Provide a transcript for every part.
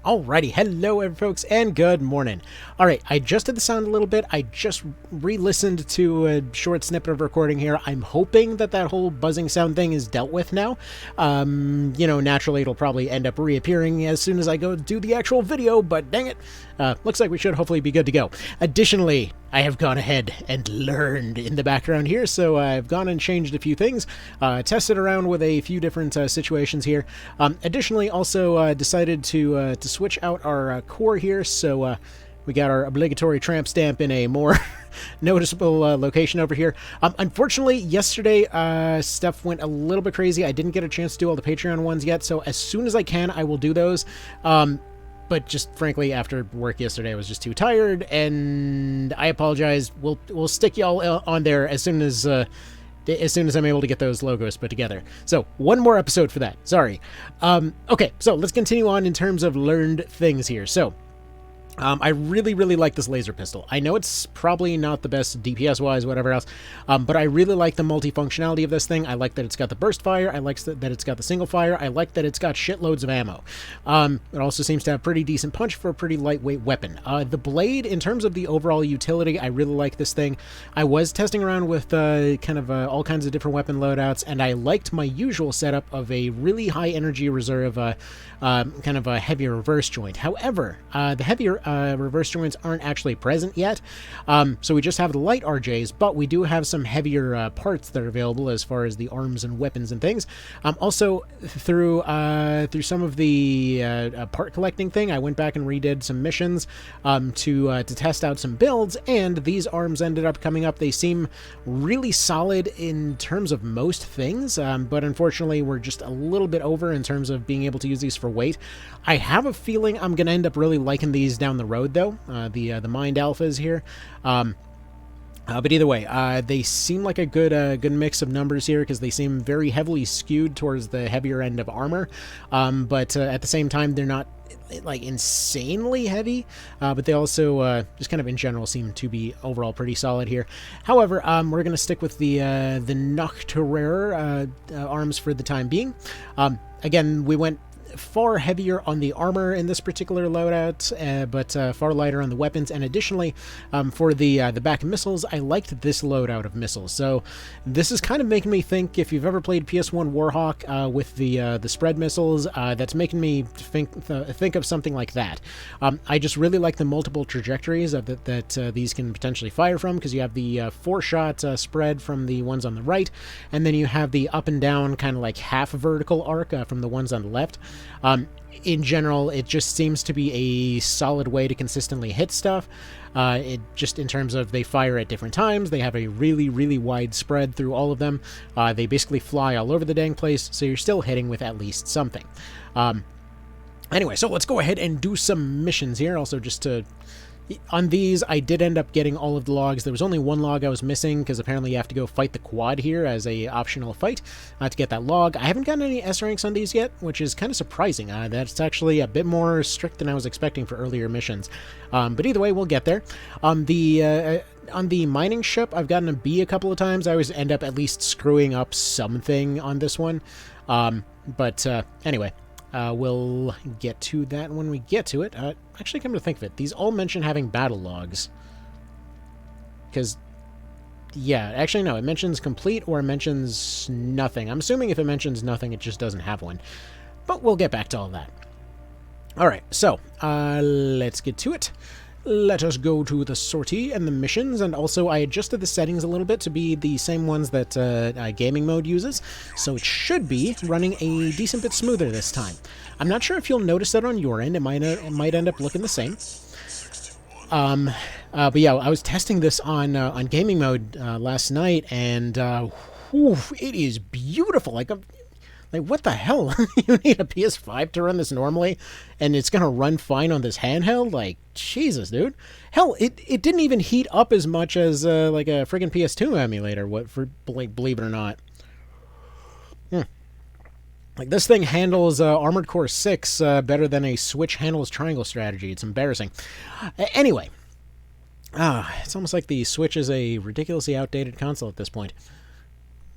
Alrighty, hello folks, and good morning. Alright, I adjusted the sound a little bit. I just re-listened to a short snippet of recording here. I'm hoping that whole buzzing sound thing is dealt with now. Naturally it'll probably end up reappearing as soon as I go do the actual video, but dang it. Looks like we should hopefully be good to go. Additionally, I have gone ahead and learned in the background here, so I've gone and changed a few things, tested around with a few different situations here. Additionally, also decided to switch out our core here, so we got our obligatory tramp stamp in a more noticeable location over here. Unfortunately, yesterday stuff went a little bit crazy. I didn't get a chance to do all the Patreon ones yet, so as soon as I can, I will do those. But just frankly, after work yesterday, I was just too tired, and I apologize. We'll stick y'all on there as soon as I'm able to get those logos put together. So one more episode for that. Sorry. Okay, so let's continue on in terms of learned things here. So I really like this laser pistol. I know it's probably not the best DPS-wise, whatever else, but I really like the multifunctionality of this thing. I like that it's got the burst fire. I like that it's got the single fire. I like that it's got shitloads of ammo. It also seems to have pretty decent punch for a pretty lightweight weapon. The blade, in terms of the overall utility, I really like this thing. I was testing around with all kinds of different weapon loadouts, and I liked my usual setup of a really high energy reserve, kind of a heavier reverse joint. However, the heavier reverse joints aren't actually present yet, so we just have the light RJs, but we do have some heavier parts that are available as far as the arms and weapons and things. Also, through some of the part collecting thing, I went back and redid some missions to test out some builds, and these arms ended up coming up. They seem really solid in terms of most things, but unfortunately we're just a little bit over in terms of being able to use these for weight. I have a feeling I'm going to end up really liking these down the road, though, the Mind Alphas here. But either way, they seem like a good mix of numbers here, because they seem very heavily skewed towards the heavier end of armor, but at the same time they're not like insanely heavy, but they also just kind of in general seem to be overall pretty solid here. However, we're going to stick with the Nocturare arms for the time being. Again, we went far heavier on the armor in this particular loadout, but far lighter on the weapons. And additionally, for the back missiles, I liked this loadout of missiles. So this is kind of making me think, if you've ever played PS1 Warhawk with the spread missiles, that's making me think of something like that. I just really like the multiple trajectories that these can potentially fire from, because you have the 4-shot spread from the ones on the right, and then you have the up and down kind of like half vertical arc from the ones on the left. In general, it just seems to be a solid way to consistently hit stuff. It just, in terms of, they fire at different times, they have a really wide spread through all of them. They basically fly all over the dang place, so you're still hitting with at least something. Anyway, so let's go ahead and do some missions here. Also, just to... on these, I did end up getting all of the logs. There was only one log I was missing, because apparently you have to go fight the quad here as a optional fight to get that log. I haven't gotten any S ranks on these yet, which is kind of surprising. That's actually a bit more strict than I was expecting for earlier missions. But either way, we'll get there. On the mining ship, I've gotten a B a couple of times. I always end up at least screwing up something on this one. Anyway. We'll get to that when we get to it. Actually, come to think of it, these all mention having battle logs. Because, yeah, actually, no, it mentions complete or it mentions nothing. I'm assuming if it mentions nothing, it just doesn't have one. But we'll get back to all that. Alright, so, let's get to it. Let us go to the sortie and the missions, and also I adjusted the settings a little bit to be the same ones that gaming mode uses, so it should be running a decent bit smoother this time. I'm not sure if you'll notice that on your end. It might end up looking the same. But yeah, I was testing this on gaming mode last night, and it is beautiful. Like, what the hell? You need a PS5 to run this normally, and it's gonna run fine on this handheld? Like, Jesus, dude. Hell, it didn't even heat up as much as like a friggin' PS2 emulator. Believe it or not. Like, this thing handles Armored Core 6 better than a Switch handles Triangle Strategy. It's embarrassing. Anyway, it's almost like the Switch is a ridiculously outdated console at this point.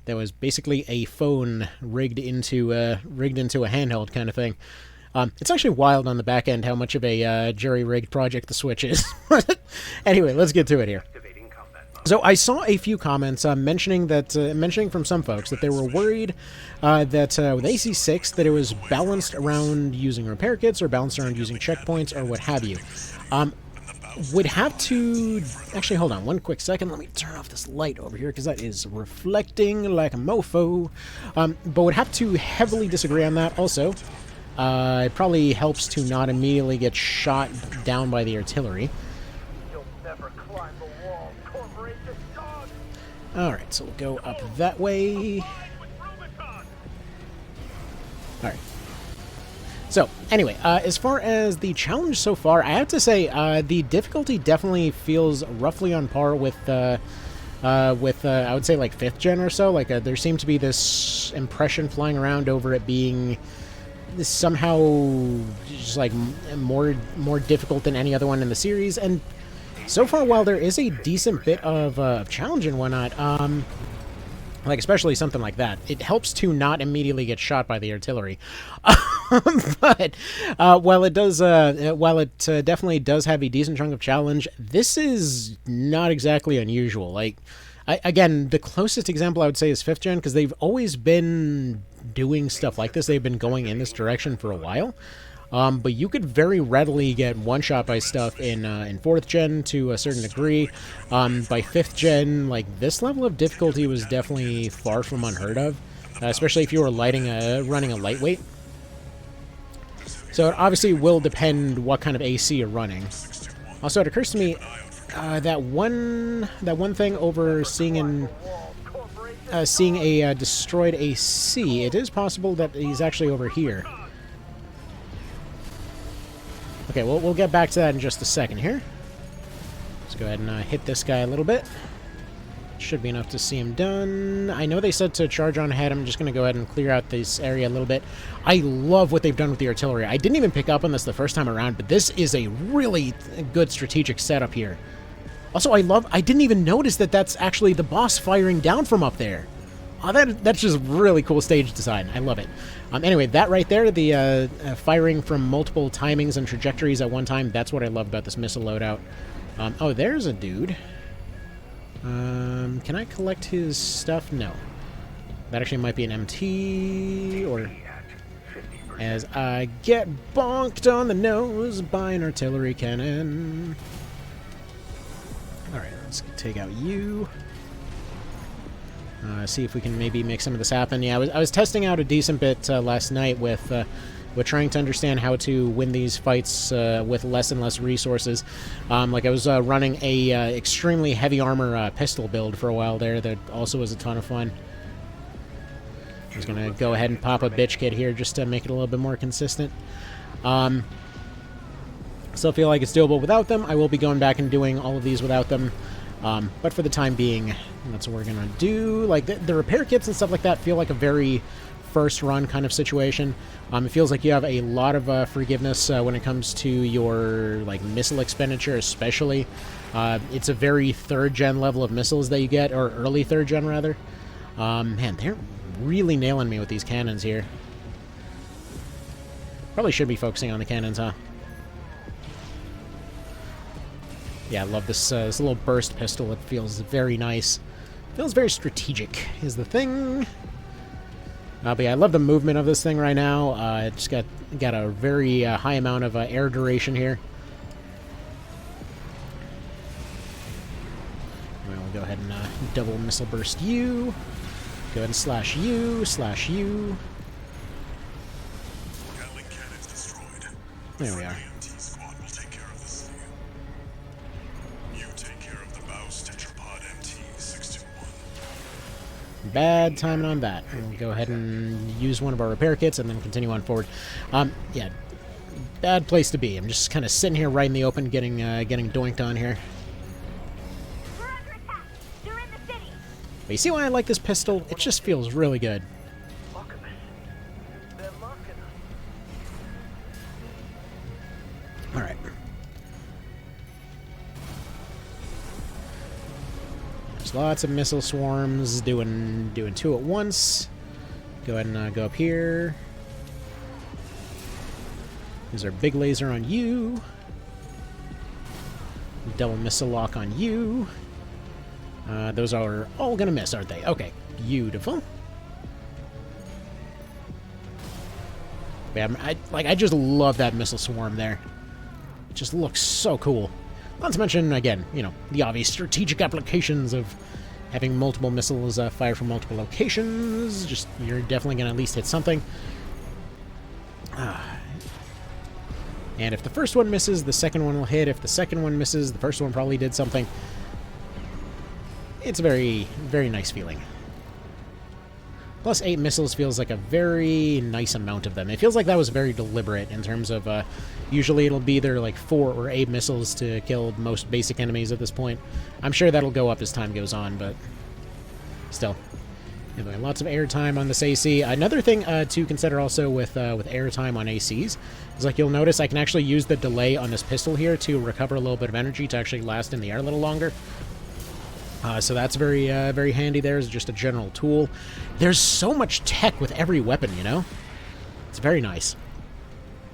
That was basically a phone rigged into a handheld kind of thing. It's actually wild on the back end how much of a jury-rigged project the Switch is. Anyway, let's get to it here. So I saw a few comments mentioning from some folks that they were worried that with AC6 that it was balanced around using repair kits or balanced around using checkpoints or what have you. Would have to... Actually, hold on one quick second. Let me turn off this light over here because that is reflecting like a mofo. But would have to heavily disagree on that. Also, it probably helps to not immediately get shot down by the artillery. Alright, so we'll go up that way. Alright. So, anyway, as far as the challenge so far, I have to say, the difficulty definitely feels roughly on par with I would say, like, 5th gen or so. Like, there seemed to be this impression flying around over it being somehow just, like, more difficult than any other one in the series. And so far, while there is a decent bit of challenge and whatnot, like, especially something like that, it helps to not immediately get shot by the artillery. But while it does, definitely does have a decent chunk of challenge, this is not exactly unusual. Like, again, the closest example I would say is 5th gen, because they've always been doing stuff like this. They've been going in this direction for a while. But you could very readily get one-shot by stuff in 4th gen to a certain degree. By 5th gen, like, this level of difficulty was definitely far from unheard of, especially if you were running a lightweight. So it obviously will depend what kind of AC you're running. Also, it occurs to me that one thing over seeing a destroyed AC, it is possible that he's actually over here. Okay, well, we'll get back to that in just a second here. Let's go ahead and hit this guy a little bit. Should be enough to see him done. I know they said to charge on ahead. I'm just going to go ahead and clear out this area a little bit. I love what they've done with the artillery. I didn't even pick up on this the first time around, but this is a really good strategic setup here. Also, I didn't even notice that that's actually the boss firing down from up there. Oh, that's just really cool stage design. I love it. Anyway, that right there, the firing from multiple timings and trajectories at one time, that's what I love about this missile loadout. Oh, there's a dude. Can I collect his stuff? No. That actually might be an MT, or... As I get bonked on the nose by an artillery cannon. Alright, let's take out you. See if we can maybe make some of this happen. Yeah, I was testing out a decent bit last night with trying to understand how to win these fights with less and less resources. Like, I was running a extremely heavy armor pistol build for a while there that also was a ton of fun. I was going to go ahead and pop a bitch kit here just to make it a little bit more consistent. Still feel like it's doable without them. I will be going back and doing all of these without them. But for the time being, that's what we're going to do. Like, the repair kits and stuff like that feel like a very first run kind of situation. It feels like you have a lot of forgiveness when it comes to your, like, missile expenditure, especially. It's a very 3rd gen level of missiles that you get, or early 3rd gen, rather. Man, they're really nailing me with these cannons here. Probably should be focusing on the cannons, huh? Yeah, I love this little burst pistol. It feels very nice. Feels very strategic, is the thing. But yeah, I love the movement of this thing right now. It's got a very high amount of air duration here. We'll go ahead and double missile burst you. Go ahead and slash you, slash you. There we are. Bad timing on that. We'll go ahead and use one of our repair kits and then continue on forward. Yeah, bad place to be. I'm just kind of sitting here right in the open, getting doinked on here. But you see why I like this pistol? It just feels really good. All right. There's lots of missile swarms doing 2 at once. Go ahead and go up here. Use our big laser on you. Double missile lock on you. Those are all gonna miss, aren't they? Okay, beautiful. Yeah, I just love that missile swarm there. It just looks so cool. Not to mention, again, you know, the obvious strategic applications of having multiple missiles fire from multiple locations. Just, you're definitely gonna at least hit something. And if the first one misses, the second one will hit. If the second one misses, the first one probably did something. It's a very, very nice feeling. Plus 8 missiles feels like a very nice amount of them. It feels like that was very deliberate in terms of, usually it'll be either like 4 or 8 missiles to kill most basic enemies at this point. I'm sure that'll go up as time goes on, but still. Anyway, lots of airtime on this AC. Another thing to consider also with airtime on ACs is, like, you'll notice I can actually use the delay on this pistol here to recover a little bit of energy to actually last in the air a little longer. So that's very, very handy there as just a general tool. There's so much tech with every weapon, you know? It's very nice.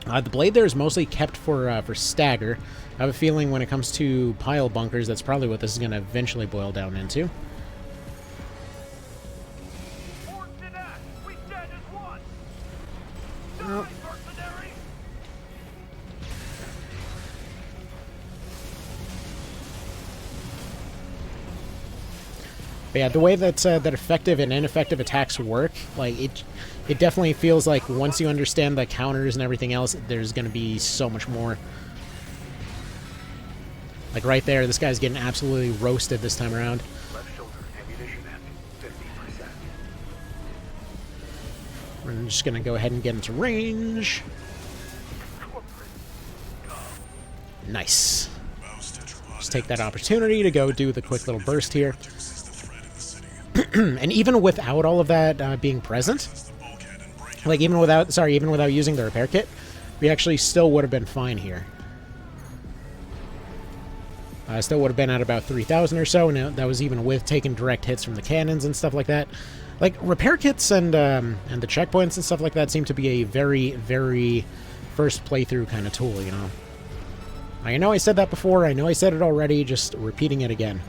The blade there is mostly kept for stagger. I have a feeling when it comes to pile bunkers, that's probably what this is going to eventually boil down into. Well, but yeah, the way that that effective and ineffective attacks work, like, it definitely feels like once you understand the counters and everything else, there's going to be so much more. Like right there, this guy's getting absolutely roasted this time around. Left shoulder ammunition at 50%. We're just going to go ahead and get into range. Nice. Just take that opportunity to go do the quick little burst here. And even without all of that being present, like even without using the repair kit, we actually still would have been fine here. Still would have been at about 3,000 or so, and that was even with taking direct hits from the cannons and stuff like that. Like, repair kits and the checkpoints and stuff like that seem to be a very, very first playthrough kind of tool, you know? I know I said that before, I know I said it already, just repeating it again.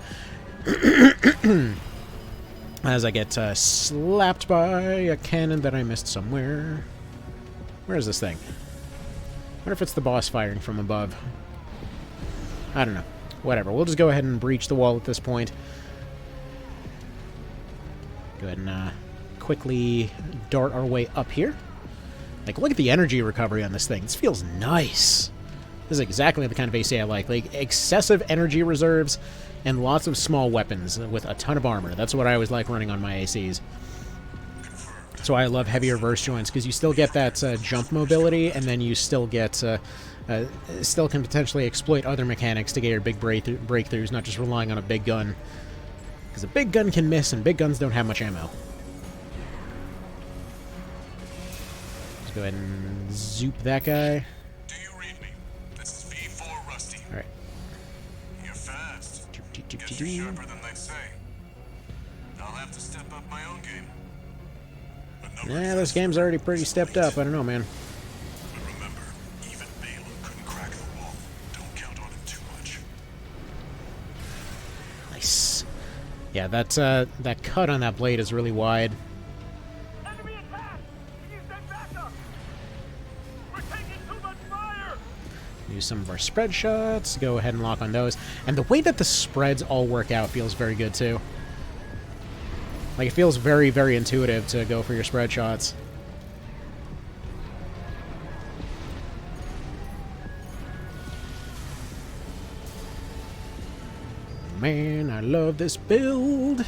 As I get slapped by a cannon that I missed somewhere. Where is this thing? I wonder if it's the boss firing from above. I don't know. Whatever. We'll just go ahead and breach the wall at this point. Go ahead and quickly dart our way up here. Like, look at the energy recovery on this thing. This feels nice. This is exactly the kind of AC I like. Like, excessive energy reserves and lots of small weapons with a ton of armor. That's what I always like running on my ACs. That's why I love heavy reverse joints, because you still get that jump mobility, and then you still get still can potentially exploit other mechanics to get your big breakthroughs, not just relying on a big gun. Because a big gun can miss, and big guns don't have much ammo. Let's go ahead and zoop that guy. Do you read me? This is V4 Rusty. All right. You're fast. Guess you're sharper than they say. I'll have to step up my own game. But Yeah, this game's already pretty stepped up. I don't know, man. But remember, even Baylor couldn't crack the wall. Don't count on him too much. Nice. Yeah, that cut on that blade is really wide. Enemy attack! Use that backup! We're taking too much fire! Use some of our spread shots. Go ahead and lock on those. And the way that the spreads all work out feels very good, too. Like, it feels very, very intuitive to go for your spread shots. Man, I love this build.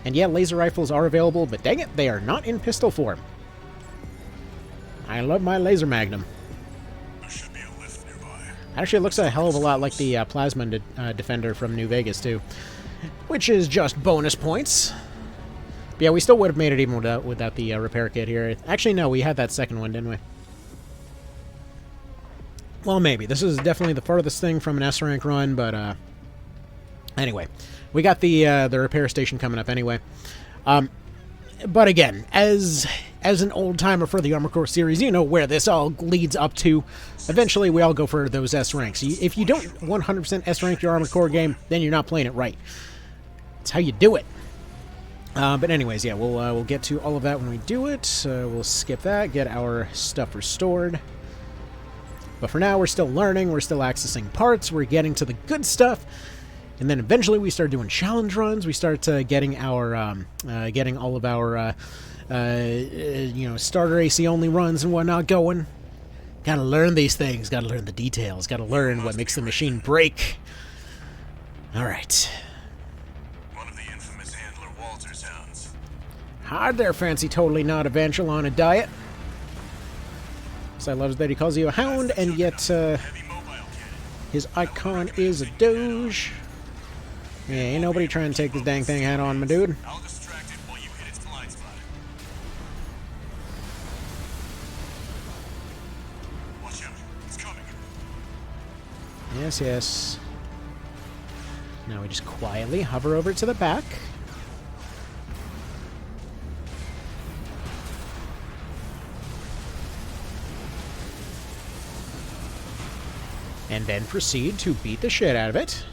And yeah, laser rifles are available, but dang it, they are not in pistol form. I love my laser magnum. There should be a lift nearby. Actually, it looks a hell of a lot like the plasma defender from New Vegas, too. Which is just bonus points. But yeah, we still would have made it even without the repair kit here. Actually, no, we had that second one, didn't we? Well, maybe. This is definitely the farthest thing from an S-rank run, but anyway. We got the repair station coming up anyway. But again, as as an old-timer for the Armor Core series, you know where this all leads up to. Eventually, we all go for those S ranks. If you don't 100% S rank your Armor Core game, then you're not playing it right. That's how you do it. But anyways, yeah, we'll get to all of that when we do it. We'll skip that, get our stuff restored. But for now, we're still learning, we're still accessing parts, we're getting to the good stuff. And then eventually we start doing challenge runs. We start getting our, getting all of our, you know, starter AC only runs and whatnot going. Gotta learn these things. Gotta learn the details. Gotta learn what makes the machine break. All right. One of the infamous handler Walter's hounds. Hard there, fancy totally not Evangel on a diet. So I love that he calls you a hound, and yet Heavy mobile cannon. his icon is a doge. Yeah, ain't nobody trying to take this dang thing head on, my dude. I'll distract it while you hit its blind spot. Watch out. It's coming. Yes, yes. Now we just quietly hover over to the back. And then proceed to beat the shit out of it.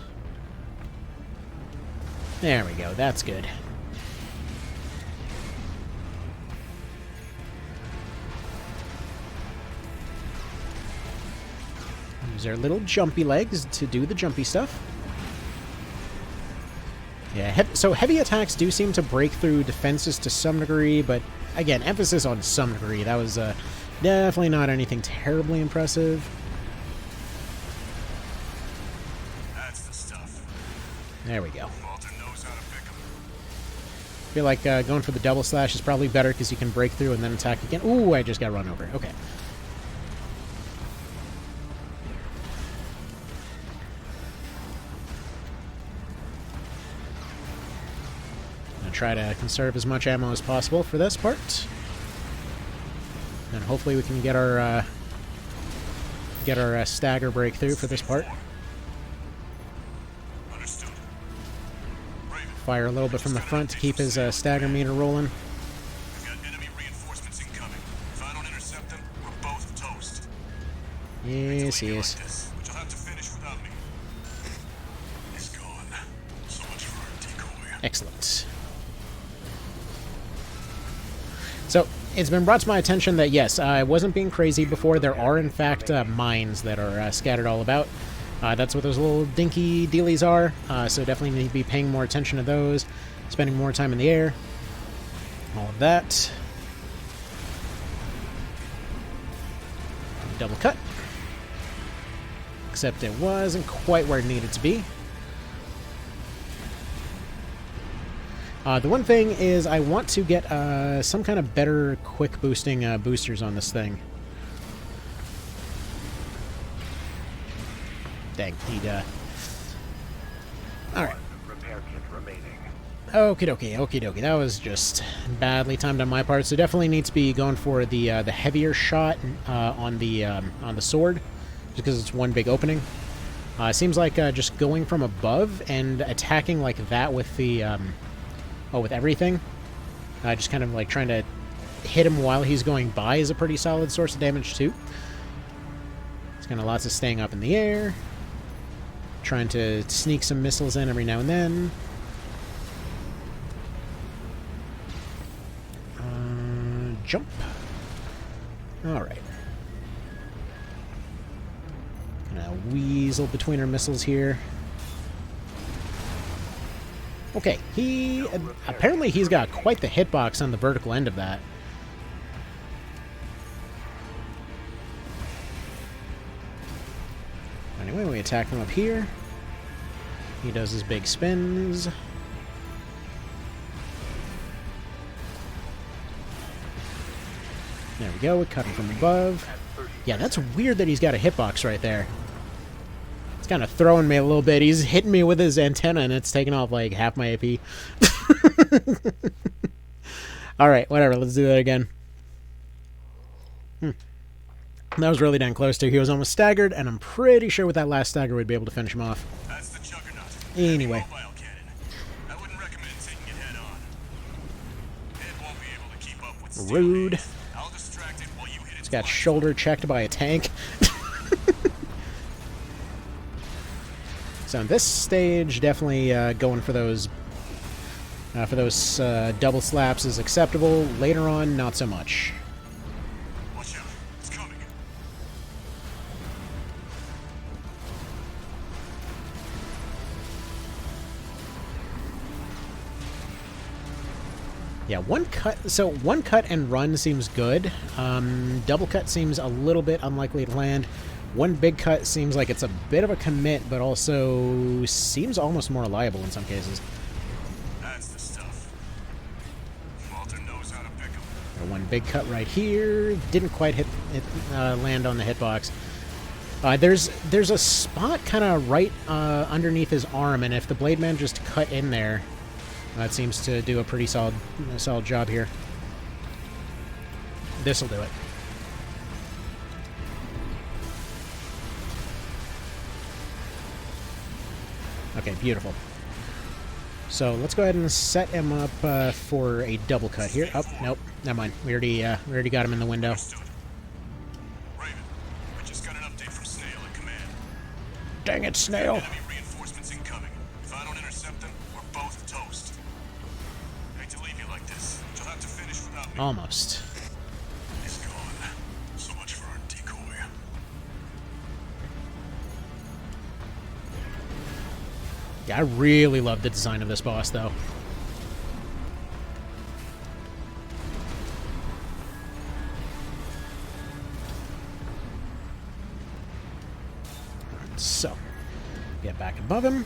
There we go, that's good. Use our little jumpy legs to do the jumpy stuff. Yeah, so heavy attacks do seem to break through defenses to some degree, but again, emphasis on some degree. That was definitely not anything terribly impressive. That's the stuff. There we go. Walter knows how to pick 'em. I feel like going for the double slash is probably better because you can break through and then attack again. Ooh, I just got run over. Okay. I'm gonna try to conserve as much ammo as possible for this part. And hopefully we can get our stagger breakthrough for this part. Understood. Raven, Fire a little bit from the front to keep his stagger meter rolling. we've got enemy reinforcements incoming. If I don't intercept them, we're both toast. Yes, Like yes. this, but you'll have to finish without me. He's gone. So much for our decoy. Excellent. So, it's been brought to my attention that, yes, I wasn't being crazy before. There are, in fact, mines that are scattered all about. That's what those little dinky dealies are. So definitely need to be paying more attention to those. Spending more time in the air. All of that. Double cut. Except it wasn't quite where it needed to be. The one thing is I want to get some kind of better quick boosting boosters on this thing. Dang, he'd alright. Repair kit remaining. Okie dokie. That was just badly timed on my part. So definitely need to be going for the heavier shot on the sword, just because it's one big opening. Seems like just going from above and attacking like that with the with everything, just kind of like trying to hit him while he's going by is a pretty solid source of damage too. It's kind of lots of staying up in the air, trying to sneak some missiles in every now and then. Jump. Alright. Gonna weasel between our missiles here. Okay, apparently he's got quite the hitbox on the vertical end of that. Anyway, we attack him up here. He does his big spins. There we go, we cut him from above. Yeah, that's weird that he's got a hitbox right there. It's kind of throwing me a little bit. He's hitting me with his antenna, and it's taking off like half my AP. Alright, whatever. Let's do that again. That was really dang close to. He was almost staggered, and I'm pretty sure with that last stagger we'd be able to finish him off. That's the juggernaut. Anyway. Mobile cannon. I wouldn't recommend taking it head on. It won't be able to keep up with Rude. I'll distract it while you hit its It's got blind shoulder checked by a tank. So in this stage, definitely going for those double slaps is acceptable. Later on, not so much. Watch out. It's coming. Yeah, one cut and run seems good. Double cut seems a little bit unlikely to land. One big cut seems like it's a bit of a commit, but also seems almost more reliable in some cases. That's the stuff. Walter knows how to pick 'em. One big cut right here. Didn't quite land on the hitbox. There's a spot kind of right underneath his arm, and if the blade man just cut in there, that seems to do a pretty solid job here. This'll do it. Okay, beautiful. So let's go ahead and set him up for a double cut here. Oh, nope, never mind. We already got him in the window. Understood. Raven, I just got an update from Snail at command. Dang it, Snail! Enemy reinforcements incoming. If I don't intercept them, we're both toast. Hate to leave you like this, but you'll have to finish without me. Almost. He's gone. So much for our decoy. Yeah, I really love the design of this boss, though. Alright, so, get back above him.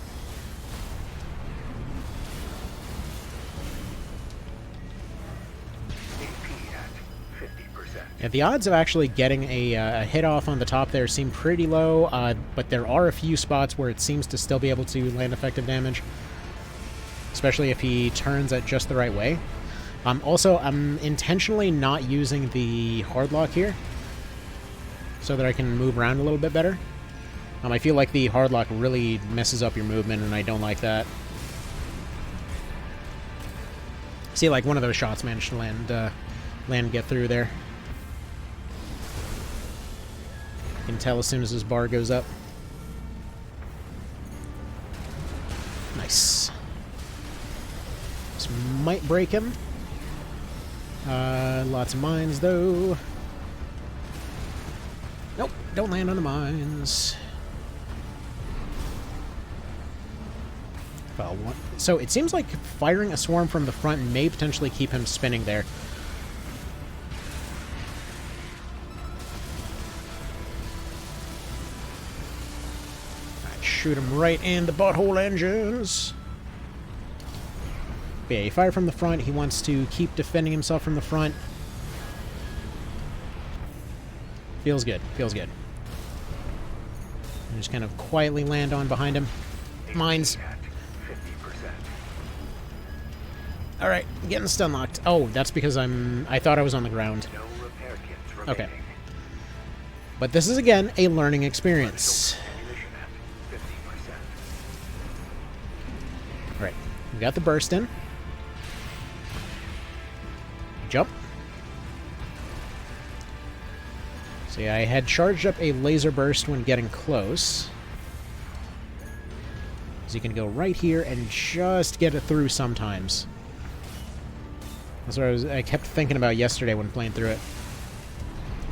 Yeah, the odds of actually getting a hit off on the top there seem pretty low, but there are a few spots where it seems to still be able to land effective damage, especially if he turns it just the right way. Also, I'm intentionally not using the hard lock here so that I can move around a little bit better. I feel like the hard lock really messes up your movement, and I don't like that. See, like one of those shots managed to land and get through there. You can tell as soon as his bar goes up. Nice. This might break him. Lots of mines, though. Nope, don't land on the mines. Well, so it seems like firing a swarm from the front may potentially keep him spinning there. Shoot him right in the butthole engines. But yeah, you fire from the front. He wants to keep defending himself from the front. Feels good. Feels good. And just kind of quietly land on behind him. Mines. Alright, getting stun locked. Oh, that's because I thought I was on the ground. Okay. But this is, again, a learning experience. Alright, we got the burst in. Jump. See, I had charged up a laser burst when getting close. So you can go right here and just get it through sometimes. That's what I kept thinking about yesterday when playing through it.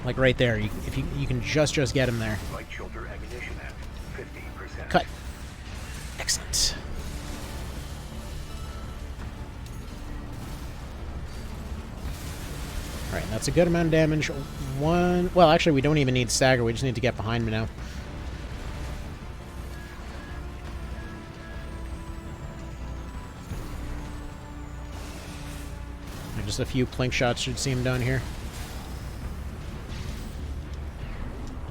Like right there, if you can just get him there. Light shoulder ammunition at 50%. Cut. Excellent. Alright, that's a good amount of damage. Well, actually, we don't even need stagger. We just need to get behind me now. And just a few plink shots should see him done here.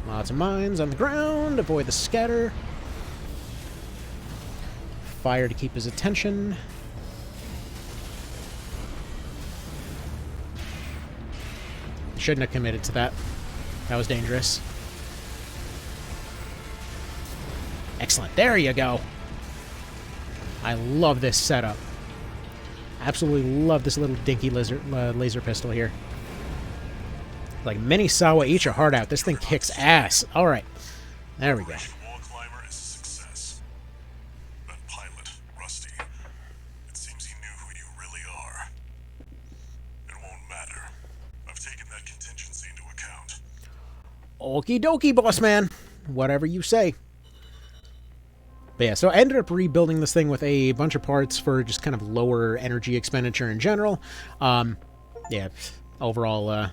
Lots of mines on the ground. Avoid the scatter. Fire to keep his attention. Shouldn't have committed to that. That was dangerous. Excellent. There you go. I love this setup. Absolutely love this little dinky laser pistol here. Like mini Sawa, eat your heart out. This thing kicks ass. All right. There we go. Operation Wall Climber is a success. That pilot, Rusty, it seems he knew who you really are. It won't matter. I've taken that contingency into account. Okie dokie, boss man. Whatever you say. But yeah, so I ended up rebuilding this thing with a bunch of parts for just kind of lower energy expenditure in general. Yeah, overall,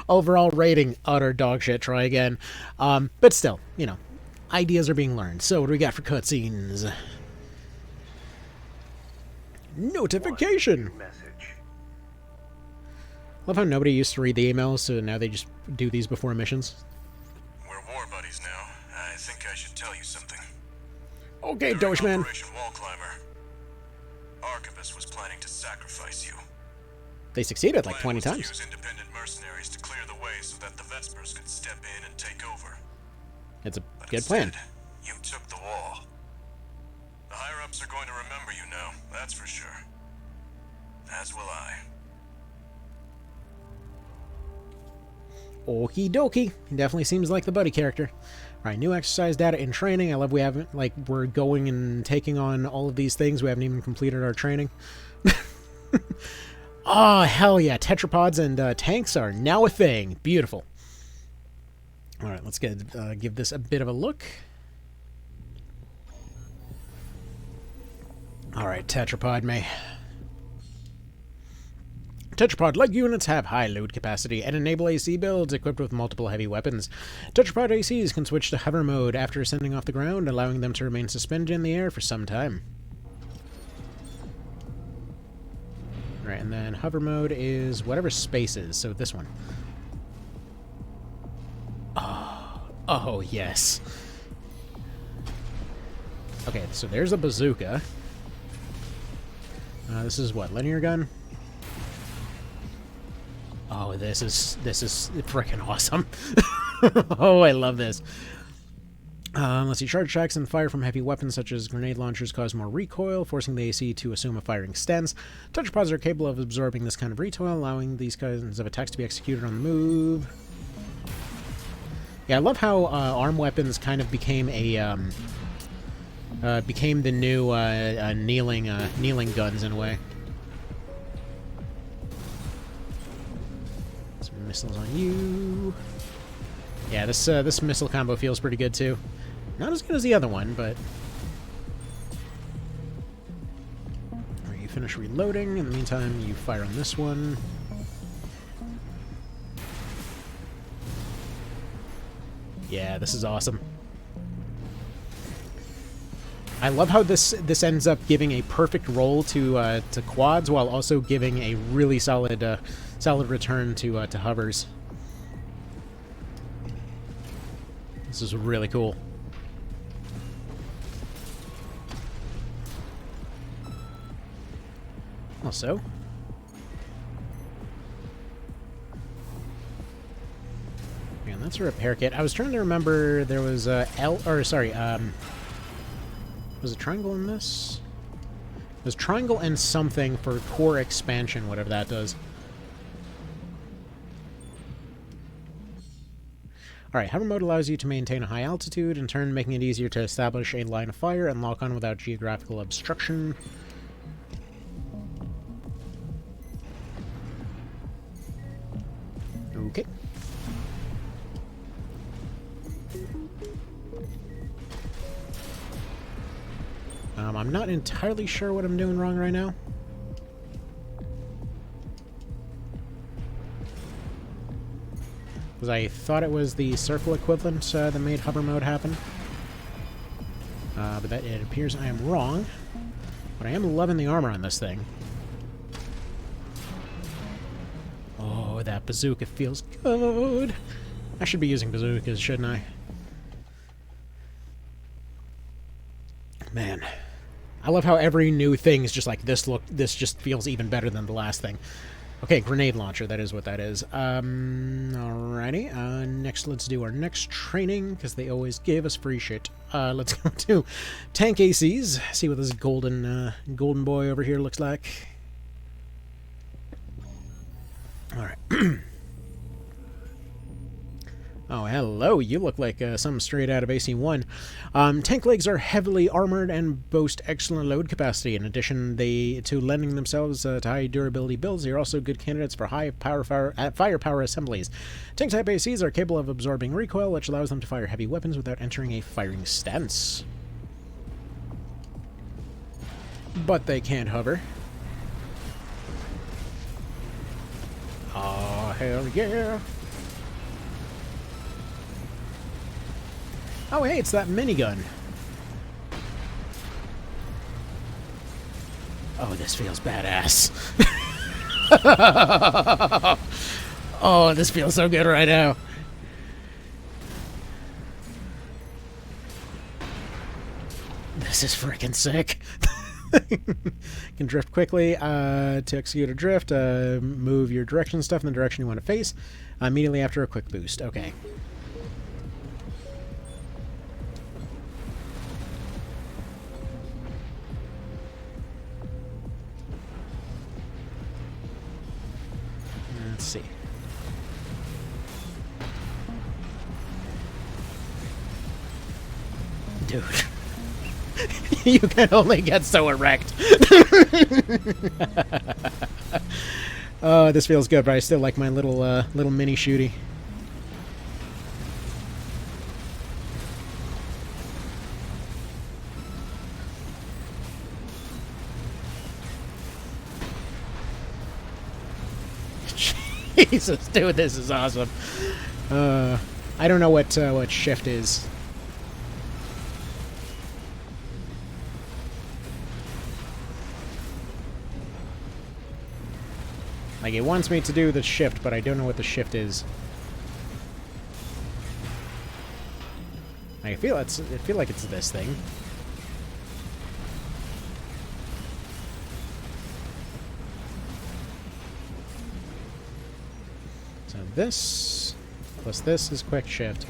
overall rating, utter dog shit, try again. But still, you know, ideas are being learned. So what do we got for cutscenes? Notification! Message. Love how nobody used to read the emails, so now they just do these before missions. We're war buddies now. I think I should tell you something. Okay, During Dogeman. Operation Wall Climber, Archivist was planning to sacrifice you. They succeeded like Plan 20 was to times. use independent mercenaries to clear the way so that the Vespers could step in and take over. It's a But good plan. instead, you took the wall. The higher-ups are going to remember you now, that's for sure. As will I. Okie dokie. He definitely seems like the buddy character. Alright, new exercise data in training. I love we haven't, like, we're going and taking on all of these things. We haven't even completed our training. Oh, hell yeah. Tetrapods and tanks are now a thing. Beautiful. Alright, let's give this a bit of a look. Alright, Tetrapod may. Tetrapod leg units have high load capacity and enable AC builds equipped with multiple heavy weapons. Tetrapod ACs can switch to hover mode after ascending off the ground, allowing them to remain suspended in the air for some time. Alright, and then hover mode is whatever space is, so this one. Oh, yes. Okay, so there's a bazooka. This is what, linear gun? Oh, this is freaking awesome. Oh, I love this. Let's see. Charge attacks and fire from heavy weapons such as grenade launchers cause more recoil, forcing the AC to assume a firing stance. Tetrapods are capable of absorbing this kind of recoil, allowing these kinds of attacks to be executed on the move. Yeah, I love how arm weapons kind of became a became the new kneeling guns in a way. Some missiles on you. Yeah, this missile combo feels pretty good too. Not as good as the other one, but... Alright, you finish reloading. In the meantime, you fire on this one. Yeah, this is awesome. I love how this ends up giving a perfect roll to quads while also giving a really solid solid return to hovers. This is really cool. Also, and that's a repair kit. I was trying to remember there was was it triangle in this? It was triangle and something for core expansion, whatever that does. Alright, hover mode allows you to maintain a high altitude, in turn making it easier to establish a line of fire and lock on without geographical obstruction. Okay. I'm not entirely sure what I'm doing wrong right now. Because I thought it was the circle equivalent that made hover mode happen. But that it appears I am wrong. But I am loving the armor on this thing. Oh, that bazooka feels good. I should be using bazookas, shouldn't I? Man. I love how every new thing is just like, this just feels even better than the last thing. Okay, grenade launcher, that is what that is. Alrighty, next let's do our next training, because they always give us free shit. Let's go to tank ACs, see what this golden boy over here looks like. Alright. Oh, hello. You look like something straight out of AC-1. Tank legs are heavily armored and boast excellent load capacity. In addition to lending themselves to high durability builds, they are also good candidates for high firepower assemblies. Tank type ACs are capable of absorbing recoil, which allows them to fire heavy weapons without entering a firing stance. But they can't hover. Oh, hell yeah. Oh, hey, it's that minigun. Oh, this feels badass. Oh, this feels so good right now. This is freaking sick. Can drift quickly. To execute a drift, move your direction stuff in the direction you want to face immediately after a quick boost. Okay. Let's see. Dude. You can only get so erect. Oh, this feels good, but I still like my little mini shooty. Jesus, dude, this is awesome. I don't know what shift is. Like, it wants me to do the shift, but I don't know what the shift is. I feel like it's this thing. So this plus this is quick shift.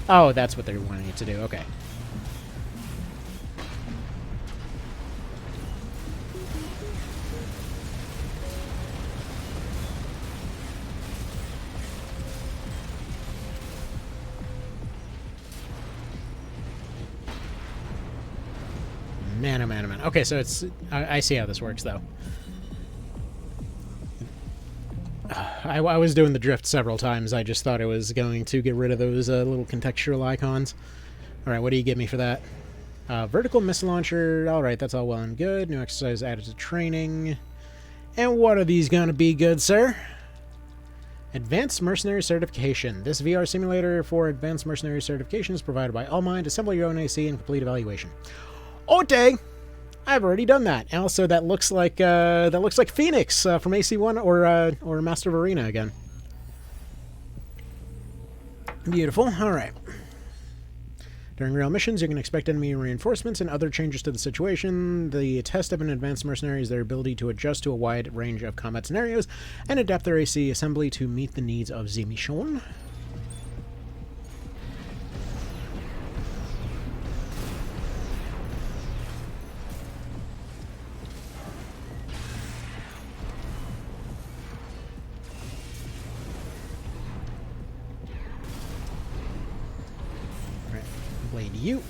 Oh, that's what they're wanting it to do. Okay. Man, oh man, oh man. Okay, so it's... I see how this works, though. I was doing the drift several times. I just thought it was going to get rid of those little contextual icons. Alright, what do you give me for that? Vertical missile launcher. Alright, that's all well and good. New exercise added to training. And what are these going to be, good sir? Advanced Mercenary Certification. This VR simulator for Advanced Mercenary Certification is provided by Allmind. Assemble your own AC and complete evaluation. Okay, I've already done that. And also, that looks like Phoenix from AC1 or Master of Arena again. Beautiful. All right. During real missions, you can expect enemy reinforcements and other changes to the situation. The test of an advanced mercenary is their ability to adjust to a wide range of combat scenarios and adapt their AC assembly to meet the needs of the mission. Blade you.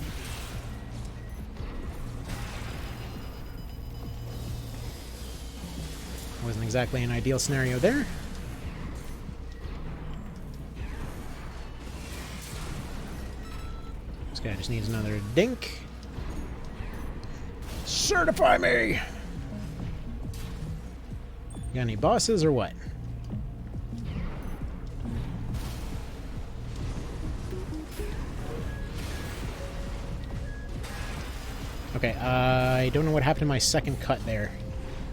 Wasn't exactly an ideal scenario there. This guy just needs another dink. Certify me! Got any bosses or what? Okay, I don't know what happened to my second cut there.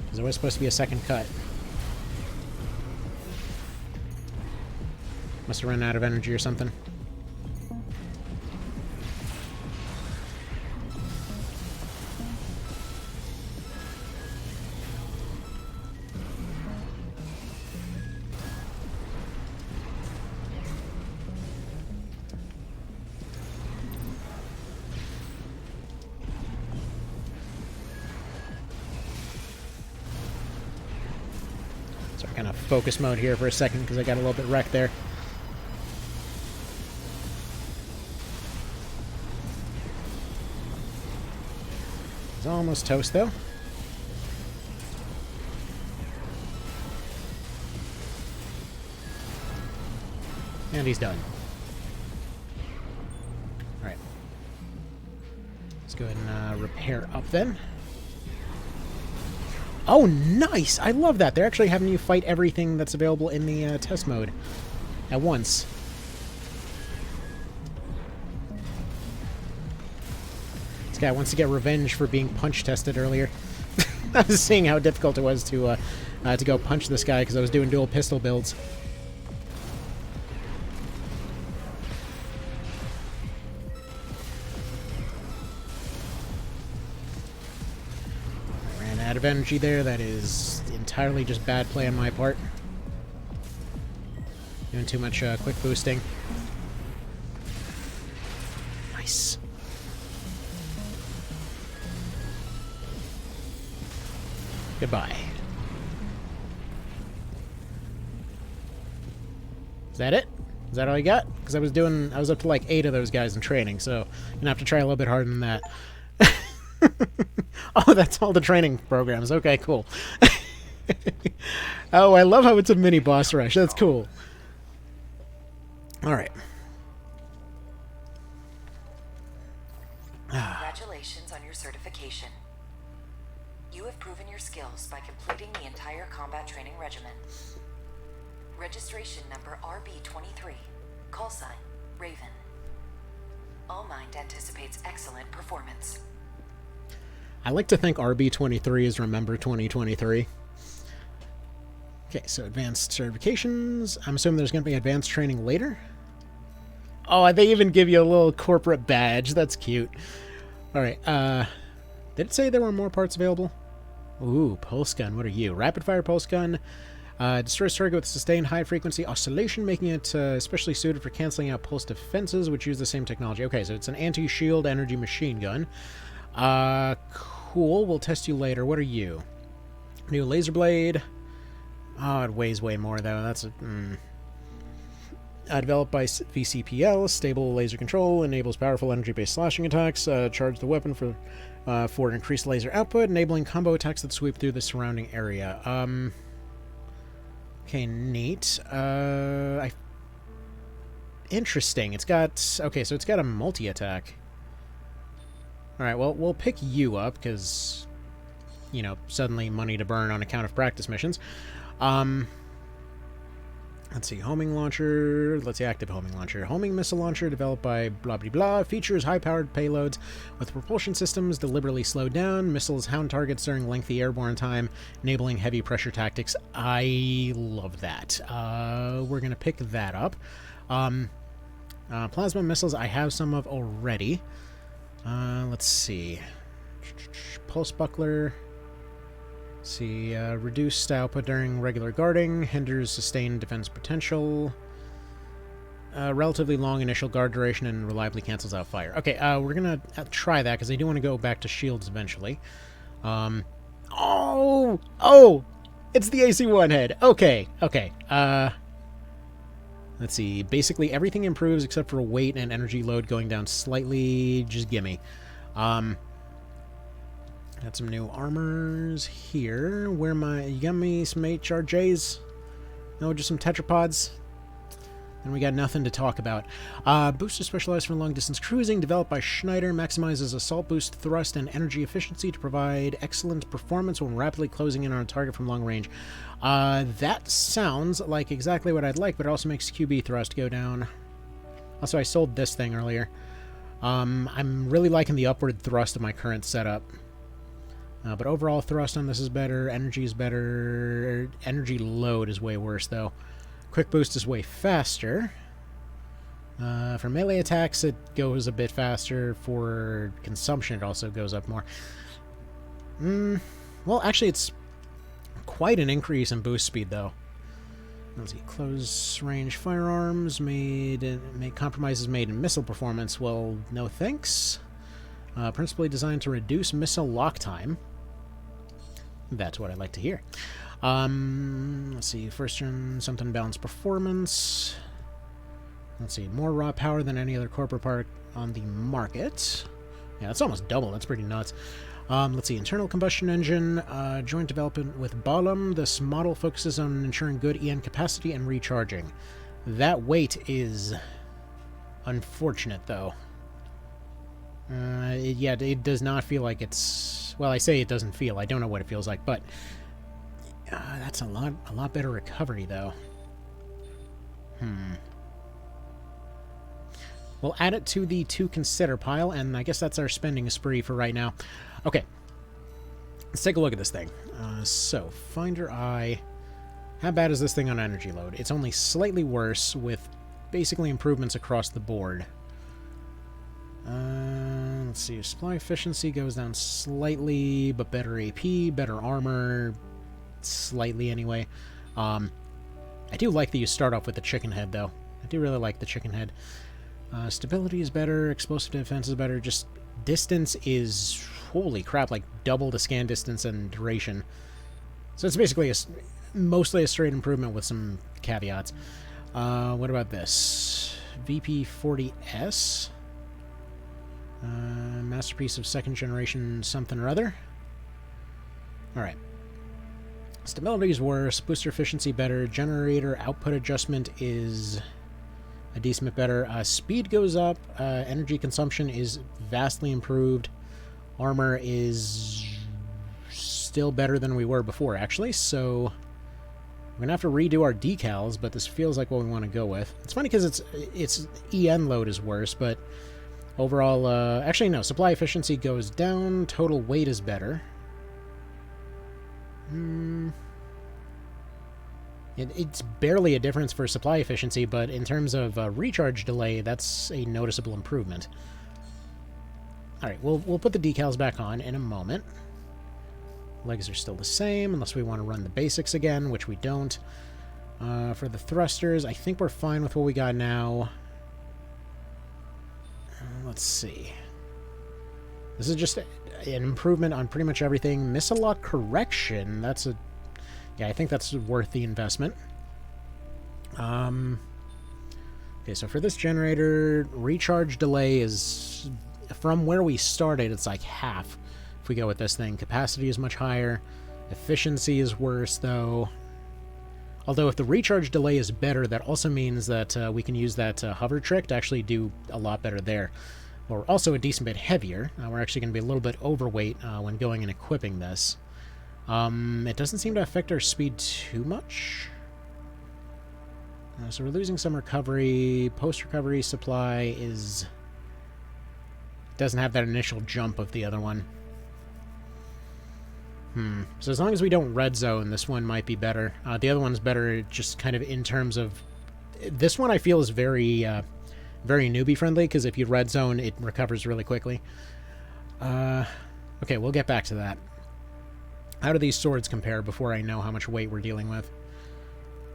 Because there was supposed to be a second cut. Must have run out of energy or something. Kind of focus mode here for a second because I got a little bit wrecked there. He's almost toast, though. And he's done. Alright. Let's go ahead and repair up then. Oh, nice! I love that. They're actually having you fight everything that's available in the test mode at once. This guy wants to get revenge for being punch tested earlier. I was seeing how difficult it was to go punch this guy because I was doing dual pistol builds. Out of energy there. That is entirely just bad play on my part. Doing too much quick boosting. Nice. Goodbye. Is that it? Is that all you got? Because I was up to like 8 of those guys in training, so you're gonna have to try a little bit harder than that. Oh, that's all the training programs. Okay, cool. Oh, I love how it's a mini boss rush. That's cool. Alright. Congratulations on your certification. You have proven your skills by completing the entire combat training regimen. Registration number RB23. Call sign, Raven. All Mind anticipates excellent performance. I like to think RB23 is Remember 2023. Okay, so advanced certifications. I'm assuming there's going to be advanced training later. Oh, they even give you a little corporate badge. That's cute. Alright, did it say there were more parts available? Ooh, pulse gun. What are you? Rapid fire pulse gun. Destroys target with sustained high frequency oscillation, making it especially suited for canceling out pulse defenses, which use the same technology. Okay, so it's an anti-shield energy machine gun. Cool. We'll test you later. What are you? New laser blade. Oh, it weighs way more, though. That's a... developed by VCPL. Stable laser control. Enables powerful energy-based slashing attacks. Charge the weapon for increased laser output, enabling combo attacks that sweep through the surrounding area. Okay, neat. Interesting. It's got... Okay, so it's got a multi-attack. Alright, well, we'll pick you up, because, you know, suddenly money to burn on account of practice missions. Let's see, homing launcher, let's see, active homing launcher. Homing missile launcher developed by blah blah blah, features high-powered payloads with propulsion systems deliberately slowed down, missiles hound targets during lengthy airborne time, enabling heavy pressure tactics. I love that. We're going to pick that up. Plasma missiles, I have some of already. Let's see. Pulse buckler. Let's see. Reduced output during regular guarding. Hinders sustained defense potential. Relatively long initial guard duration and reliably cancels out fire. Okay, we're gonna try that because I do want to go back to shields eventually. Oh! It's the AC-1 head. Okay. Let's see. Basically, everything improves except for weight and energy load going down slightly. Just gimme. Got some new armors here. Where am I? You got me some HRJs? No, just some tetrapods? And we got nothing to talk about. Booster specialized for long-distance cruising, developed by Schneider, maximizes assault boost, thrust, and energy efficiency to provide excellent performance when rapidly closing in on a target from long range. That sounds like exactly what I'd like, but it also makes QB thrust go down. Also, I sold this thing earlier. I'm really liking the upward thrust of my current setup. But overall thrust on this is better, energy is better, energy load is way worse, though. Quick boost is way faster. For melee attacks, it goes a bit faster. For consumption, it also goes up more. Well, actually, it's quite an increase in boost speed, though. Let's see. Close range firearms compromises made in missile performance. Well, no thanks. Principally designed to reduce missile lock time. That's what I'd like to hear. Let's see, first turn, something balanced performance. Let's see, more raw power than any other corporate part on the market. Yeah, that's almost double. That's pretty nuts. Let's see, internal combustion engine, joint development with Balam. This model focuses on ensuring good EN capacity and recharging. That weight is unfortunate, though. It does not feel like it's... Well, I say it doesn't feel. I don't know what it feels like, but that's a lot better recovery, though. We'll add it to the to consider pile, and I guess that's our spending spree for right now. Okay, let's take a look at this thing. So, find your eye. How bad is this thing on energy load? It's only slightly worse, with basically improvements across the board. Let's see, supply efficiency goes down slightly, but better AP, better armor, slightly anyway. I do like that you start off with the chicken head, though. I do really like the chicken head. Stability is better, explosive defense is better, just distance is, holy crap, like double the scan distance and duration. So it's basically mostly a straight improvement with some caveats. What about this? VP40S? Masterpiece of second generation something or other. Alright. Stability is worse, booster efficiency better, generator output adjustment is a decent bit better. Speed goes up, energy consumption is vastly improved, armor is still better than we were before, actually, so we're going to have to redo our decals, but this feels like what we want to go with. It's funny because its EN load is worse, but overall, actually no, supply efficiency goes down, total weight is better. It's barely a difference for supply efficiency, but in terms of recharge delay, that's a noticeable improvement. Alright, we'll put the decals back on in a moment. Legs are still the same, unless we want to run the basics again, which we don't. For the thrusters, I think we're fine with what we got now. Let's see. This is just an improvement on pretty much everything. Miss-a-lot correction, that's a... Yeah, I think that's worth the investment. Okay, so for this generator, recharge delay is... From where we started, it's like half if we go with this thing. Capacity is much higher. Efficiency is worse, though. Although if the recharge delay is better, that also means that we can use that hover trick to actually do a lot better there. We're also a decent bit heavier. We're actually going to be a little bit overweight when going and equipping this. It doesn't seem to affect our speed too much. So we're losing some recovery. Post-recovery supply is... doesn't have that initial jump of the other one. So as long as we don't red zone, this one might be better. The other one's better just kind of in terms of... This one I feel is very, very newbie-friendly, because if you red zone, it recovers really quickly. Okay, we'll get back to that. How do these swords compare before I know how much weight we're dealing with?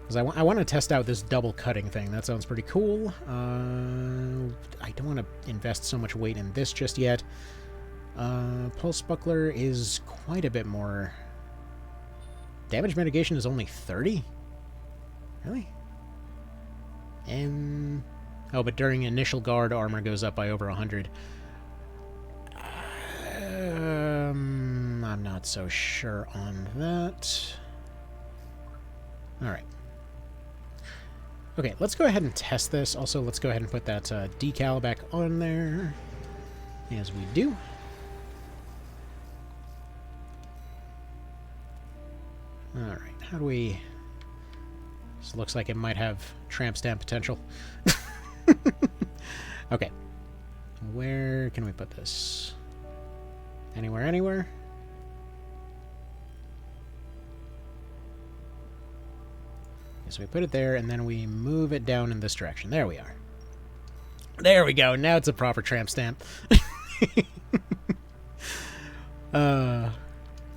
Because I want to test out this double cutting thing. That sounds pretty cool. I don't want to invest so much weight in this just yet. Pulse Buckler is quite a bit more... Damage mitigation is only 30? Really? Oh, but during initial guard, armor goes up by over 100. I'm not so sure on that. Alright. Okay, let's go ahead and test this. Also, let's go ahead and put that decal back on there. As we do. Alright, how do we... This looks like it might have tramp stamp potential. Okay. Where can we put this? Anywhere, anywhere? Okay, so we put it there, and then we move it down in this direction. There we are. There we go. Now it's a proper tramp stamp.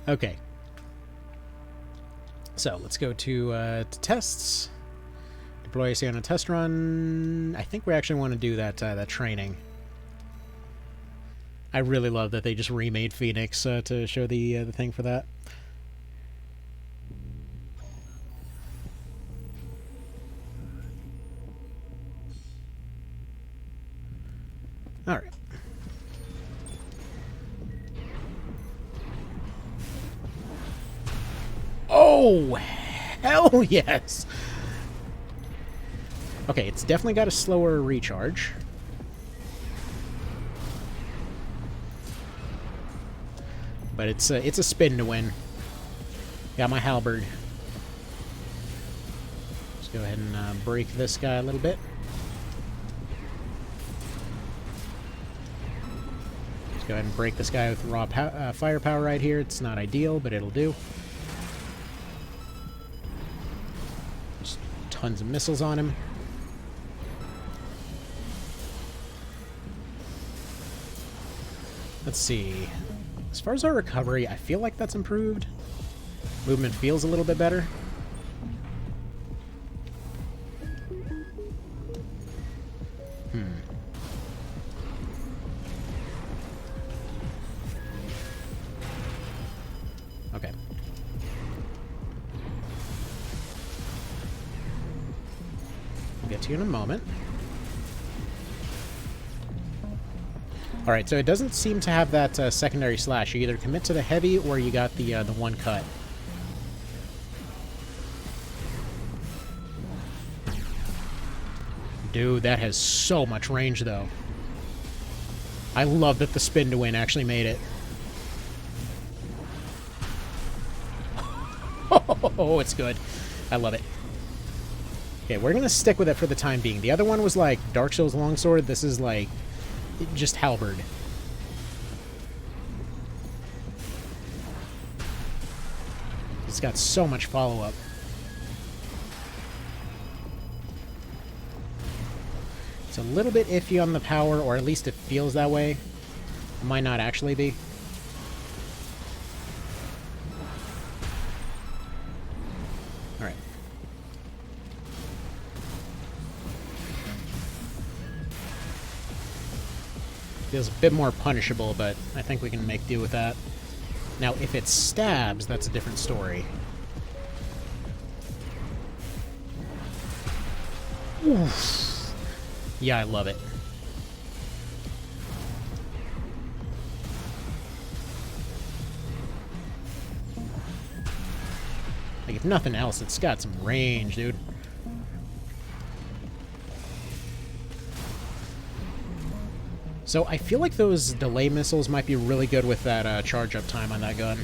Okay. So, let's go to tests. Deploy AC on a test run. I think we actually want to do that that training. I really love that they just remade Phoenix to show the thing for that. All right. Oh, hell yes! Okay, it's definitely got a slower recharge. But it's a spin to win. Got my halberd. Let's go ahead and break this guy a little bit. Let's go ahead and break this guy with raw firepower right here. It's not ideal, but it'll do. Just tons of missiles on him. Let's see. As far as our recovery, I feel like that's improved. Movement feels a little bit better. Okay. We'll get to you in a moment. Alright, so it doesn't seem to have that secondary slash. You either commit to the heavy or you got the one cut. Dude, that has so much range, though. I love that the spin to win actually made it. Oh, it's good. I love it. Okay, we're gonna stick with it for the time being. The other one was like Dark Souls Longsword. This is like just halberd. It's got so much follow-up. It's a little bit iffy on the power, or at least it feels that way. It might not actually be. Alright. Feels a bit more punishable, but I think we can make do with that. Now, if it stabs, that's a different story. Oof. Yeah, I love it. Like, if nothing else, it's got some range, dude. So I feel like those delay missiles might be really good with that charge-up time on that gun.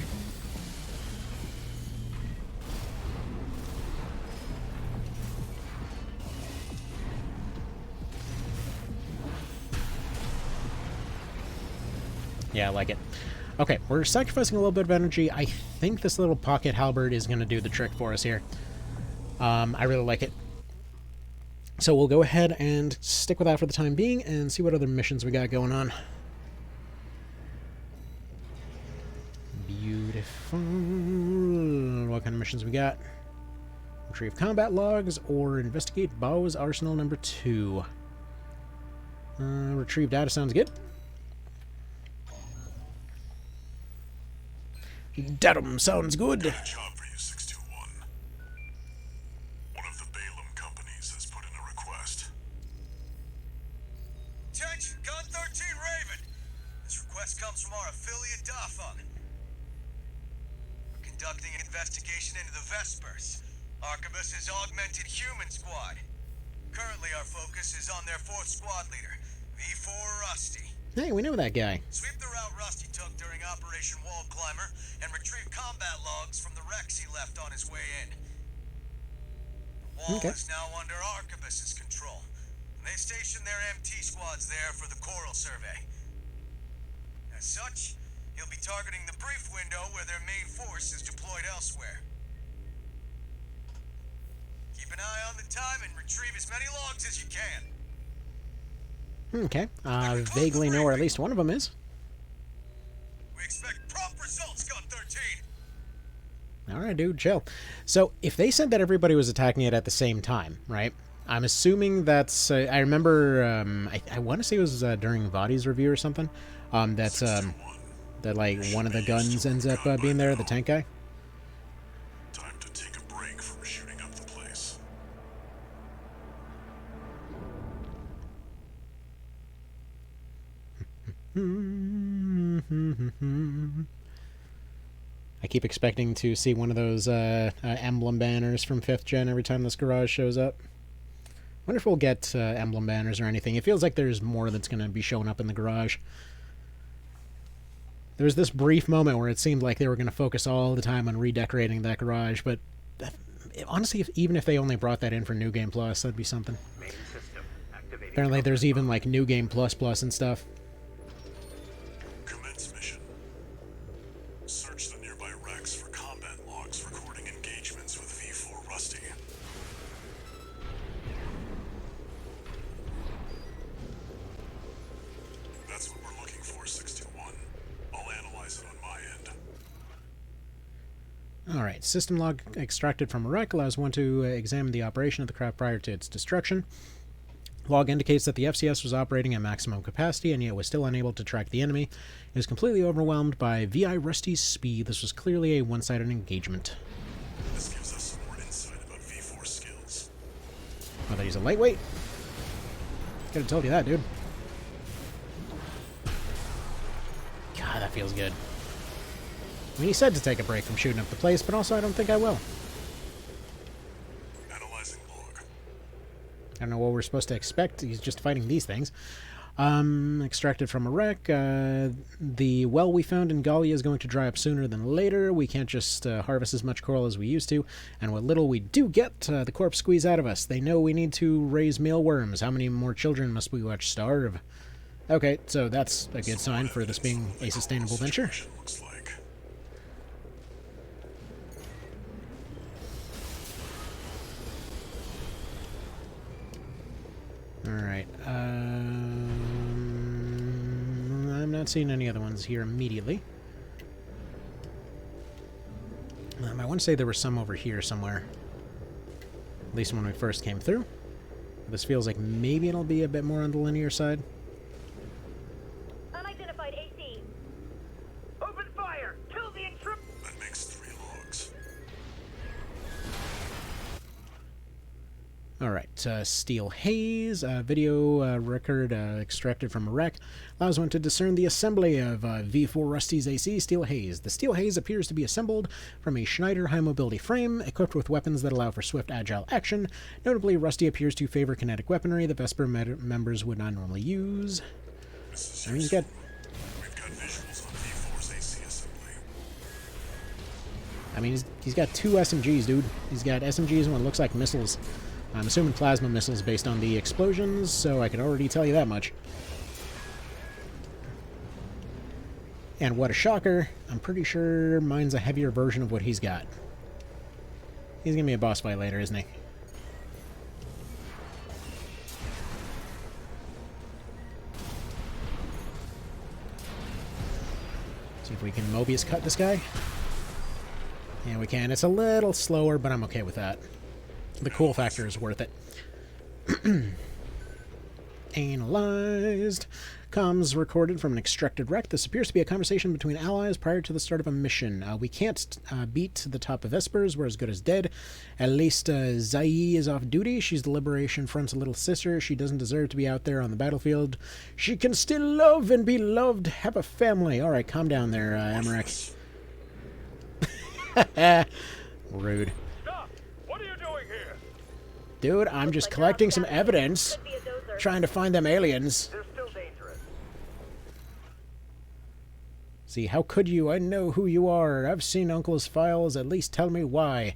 Yeah, I like it. Okay, we're sacrificing a little bit of energy. I think this little pocket halberd is going to do the trick for us here. I really like it. So we'll go ahead and stick with that for the time being and see what other missions we got going on. Beautiful. What kind of missions we got? Retrieve combat logs or investigate Bao's arsenal number 2. Retrieve data sounds good. Datum sounds good. Got a job for you, 621. One of the Balaam companies has put in a request. Attention, Gun 13 Raven. This request comes from our affiliate Dafeng. We're conducting an investigation into the Vespers, Arquebus's augmented human squad. Currently, our focus is on their 4th squad leader, V4 Rusty. Hey, we know that guy. Sweep the route Rusty took during Operation Wall Climber and retrieve combat logs from the wrecks he left on his way in. The wall is now under Arquebus's control, and they stationed their MT squads there for the Coral Survey. As such, he'll be targeting the brief window where their main force is deployed elsewhere. Keep an eye on the time and retrieve as many logs as you can. Okay, vaguely know where at least one of them is. We expect prompt results, Gun 13. Alright, dude, chill. So, if they said that everybody was attacking it at the same time, right? I'm assuming that's... I remember, I want to say it was during Vadi's review or something, that, like, one of the guns ends up being there, the tank guy. Time to take a break from shooting up the place. I keep expecting to see one of those emblem banners from 5th Gen every time this garage shows up. Wonder if we'll get emblem banners or anything. It feels like there's more that's going to be showing up in the garage. There was this brief moment where it seemed like they were going to focus all the time on redecorating that garage, but honestly, even if they only brought that in for New Game Plus, that'd be something. Main system activating. Apparently there's even like New Game Plus Plus and stuff. Commence mission. Search the nearby wrecks for combat logs recording engagements with V4 Rusty. That's what we're looking for, 621. I'll analyze it on my end. Alright, system log extracted from a wreck allows one to examine the operation of the craft prior to its destruction. Log indicates that the FCS was operating at maximum capacity and yet was still unable to track the enemy. It was completely overwhelmed by VI Rusty's speed. This was clearly a one-sided engagement. This gives us some more insight about V4 skills. Oh, that he's a lightweight? Could have told you that, dude. God, that feels good. I mean, he said to take a break from shooting up the place, but also I don't think I will. Analyzing log. I don't know what we're supposed to expect. He's just fighting these things. Extracted from a wreck. The well we found in Gallia is going to dry up sooner than later. We can't just harvest as much coral as we used to. And what little we do get, the corpse squeeze out of us. They know we need to raise mealworms. How many more children must we watch starve? Okay, so that's a good sign for this being a sustainable venture. Looks like. Alright, I'm not seeing any other ones here immediately. I want to say there were some over here somewhere. At least when we first came through. This feels like maybe it'll be a bit more on the linear side. Unidentified AC. Open fire! Kill the intruder! That makes 3 logs. Alright, Steel Haze, video record extracted from a wreck, allows one to discern the assembly of V4 Rusty's AC Steel Haze. The Steel Haze appears to be assembled from a Schneider high-mobility frame, equipped with weapons that allow for swift, agile action. Notably, Rusty appears to favor kinetic weaponry that Vesper members would not normally use. I mean, he's got... We've got visuals on V4's AC assembly. I mean, he's got 2 SMGs, dude. He's got SMGs and what looks like missiles. I'm assuming plasma missiles based on the explosions, so I can already tell you that much. And what a shocker, I'm pretty sure mine's a heavier version of what he's got. He's gonna be a boss fight later, isn't he? See if we can Mobius cut this guy. Yeah, we can. It's a little slower, but I'm okay with that. The cool factor is worth it. Analyzed. Comms recorded from an extracted wreck. This appears to be a conversation between allies prior to the start of a mission. We can't beat the top of Vespers. We're as good as dead. At least Zai is off duty. She's the Liberation Front's little sister. She doesn't deserve to be out there on the battlefield. She can still love and be loved. Have a family. All right, calm down there, Emmerich. Rude. Dude, I'm just collecting some evidence, trying to find them aliens. They're still dangerous. See, how could you? I know who you are. I've seen Uncle's files. At least tell me why.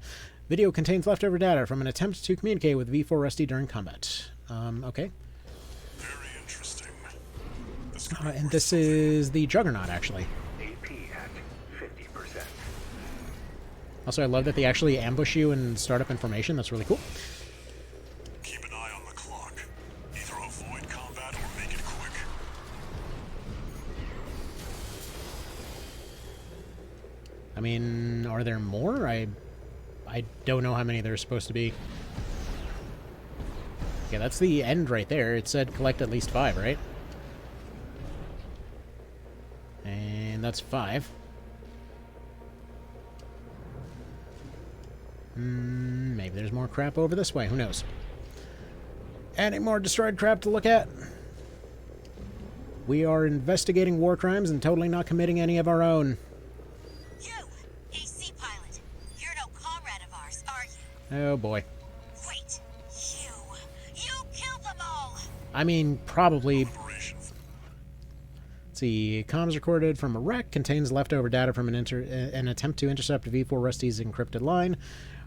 Video contains leftover data from an attempt to communicate with V4 Rusty during combat. Okay. Very interesting. And this is the Juggernaut, actually. AP at 50%. Also, I love that they actually ambush you and start up information. That's really cool. Keep an eye on the clock. Either avoid combat or make it quick. I mean, are there more? I don't know how many there's supposed to be. Yeah, that's the end right there. It said collect at least 5, right? And that's 5. Maybe there's more crap over this way. Who knows? Any more destroyed crap to look at? We are investigating war crimes and totally not committing any of our own. You! Oh boy. Wait, you killed them all! I mean, probably. Operation. Let's see. Comms recorded from a wreck contains leftover data from an attempt to intercept V4 Rusty's encrypted line.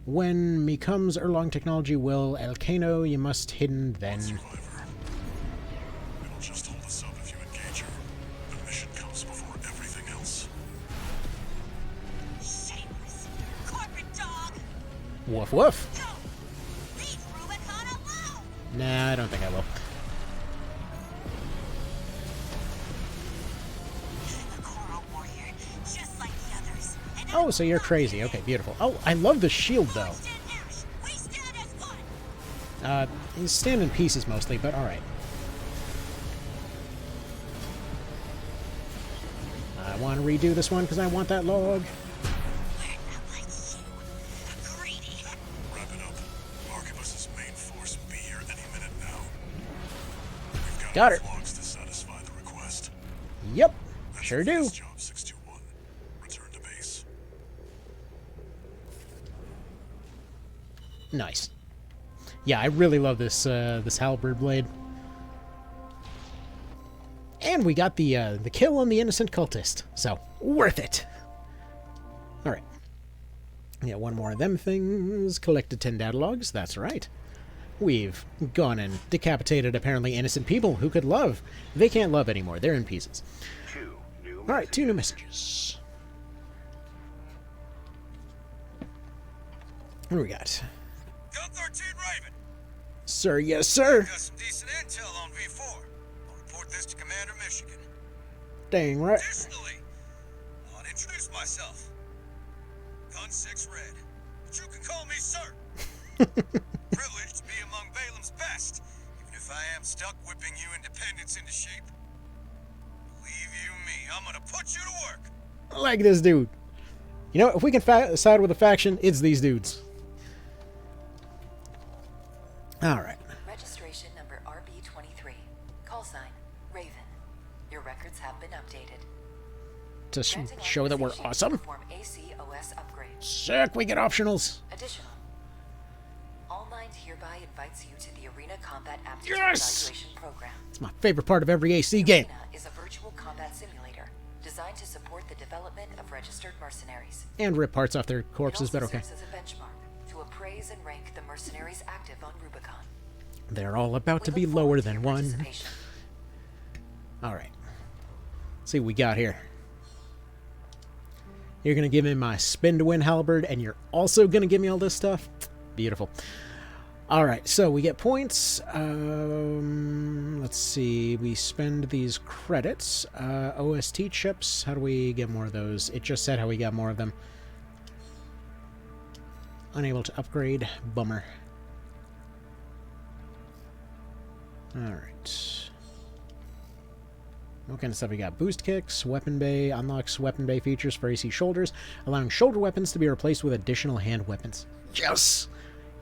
When me comes Erlong technology will Elcano, you must hidden then. Survivor. It'll just hold us up if you engage her. The mission comes before everything else. Shameless corporate dog! Woof woof. Go! Leave Rubicon alone! Nah, I don't think I will. A coral warrior, just like the others. And Oh, so you're crazy. Okay, beautiful. Oh, I love the shield though. we stand as one! He's standing pieces mostly, but alright. I want to redo this one because I want that log. We're not like you. Greedy. Wrap it up. Arquebus's main force will be here any minute now. We've Got enough it. logs to satisfy the request. Yep, That's sure it do. for this job 621. Return to base. Nice. Yeah, I really love this this halberd blade. And we got the kill on the innocent cultist, so worth it. All right. Yeah, one more of them things. Collected 10 data logs. That's right. We've gone and decapitated apparently innocent people who could love. They can't love anymore. They're in pieces. 2 new All right, 2 new messages. What do we got? Gun 13 Raven. Sir, yes, sir. Got some decent intel on V4. I'll report this to Commander Michigan. Dang right. Additionally, I'll introduce myself. Gun 6 Red. But you can call me sir. Privileged to be among Balaam's best, even if I am stuck whipping you independents into shape. Believe you me, I'm gonna put you to work. I like this dude. You know, if we can side with a faction, it's these dudes. All right. Registration number RB23. Call sign, Raven. Your records have been updated. To Granting show that we're authorization to awesome. perform ACOS upgrades. Sick, we get optionals. Additional. All Mind hereby invites you to the Arena Combat Aptitude Yes! Evaluation Program. It's my favorite part of every AC game. Arena is a virtual combat simulator designed to support the development of registered mercenaries. And rip parts off their corpses, It but also okay. serves as a benchmark to appraise and rank the mercenaries active on Rubicon. They're all about to We be look forward lower to than your one. participation. All right. Let's see what we got here. You're going to give me my spin to win halberd, and you're also going to give me all this stuff? Beautiful. All right, so we get points. Let's see. We spend these credits. OST chips. How do we get more of those? It just said how we got more of them. Unable to upgrade. Bummer. All right. What kind of stuff we got? Boost kicks, weapon bay, unlocks weapon bay features for AC shoulders, allowing shoulder weapons to be replaced with additional hand weapons. Yes!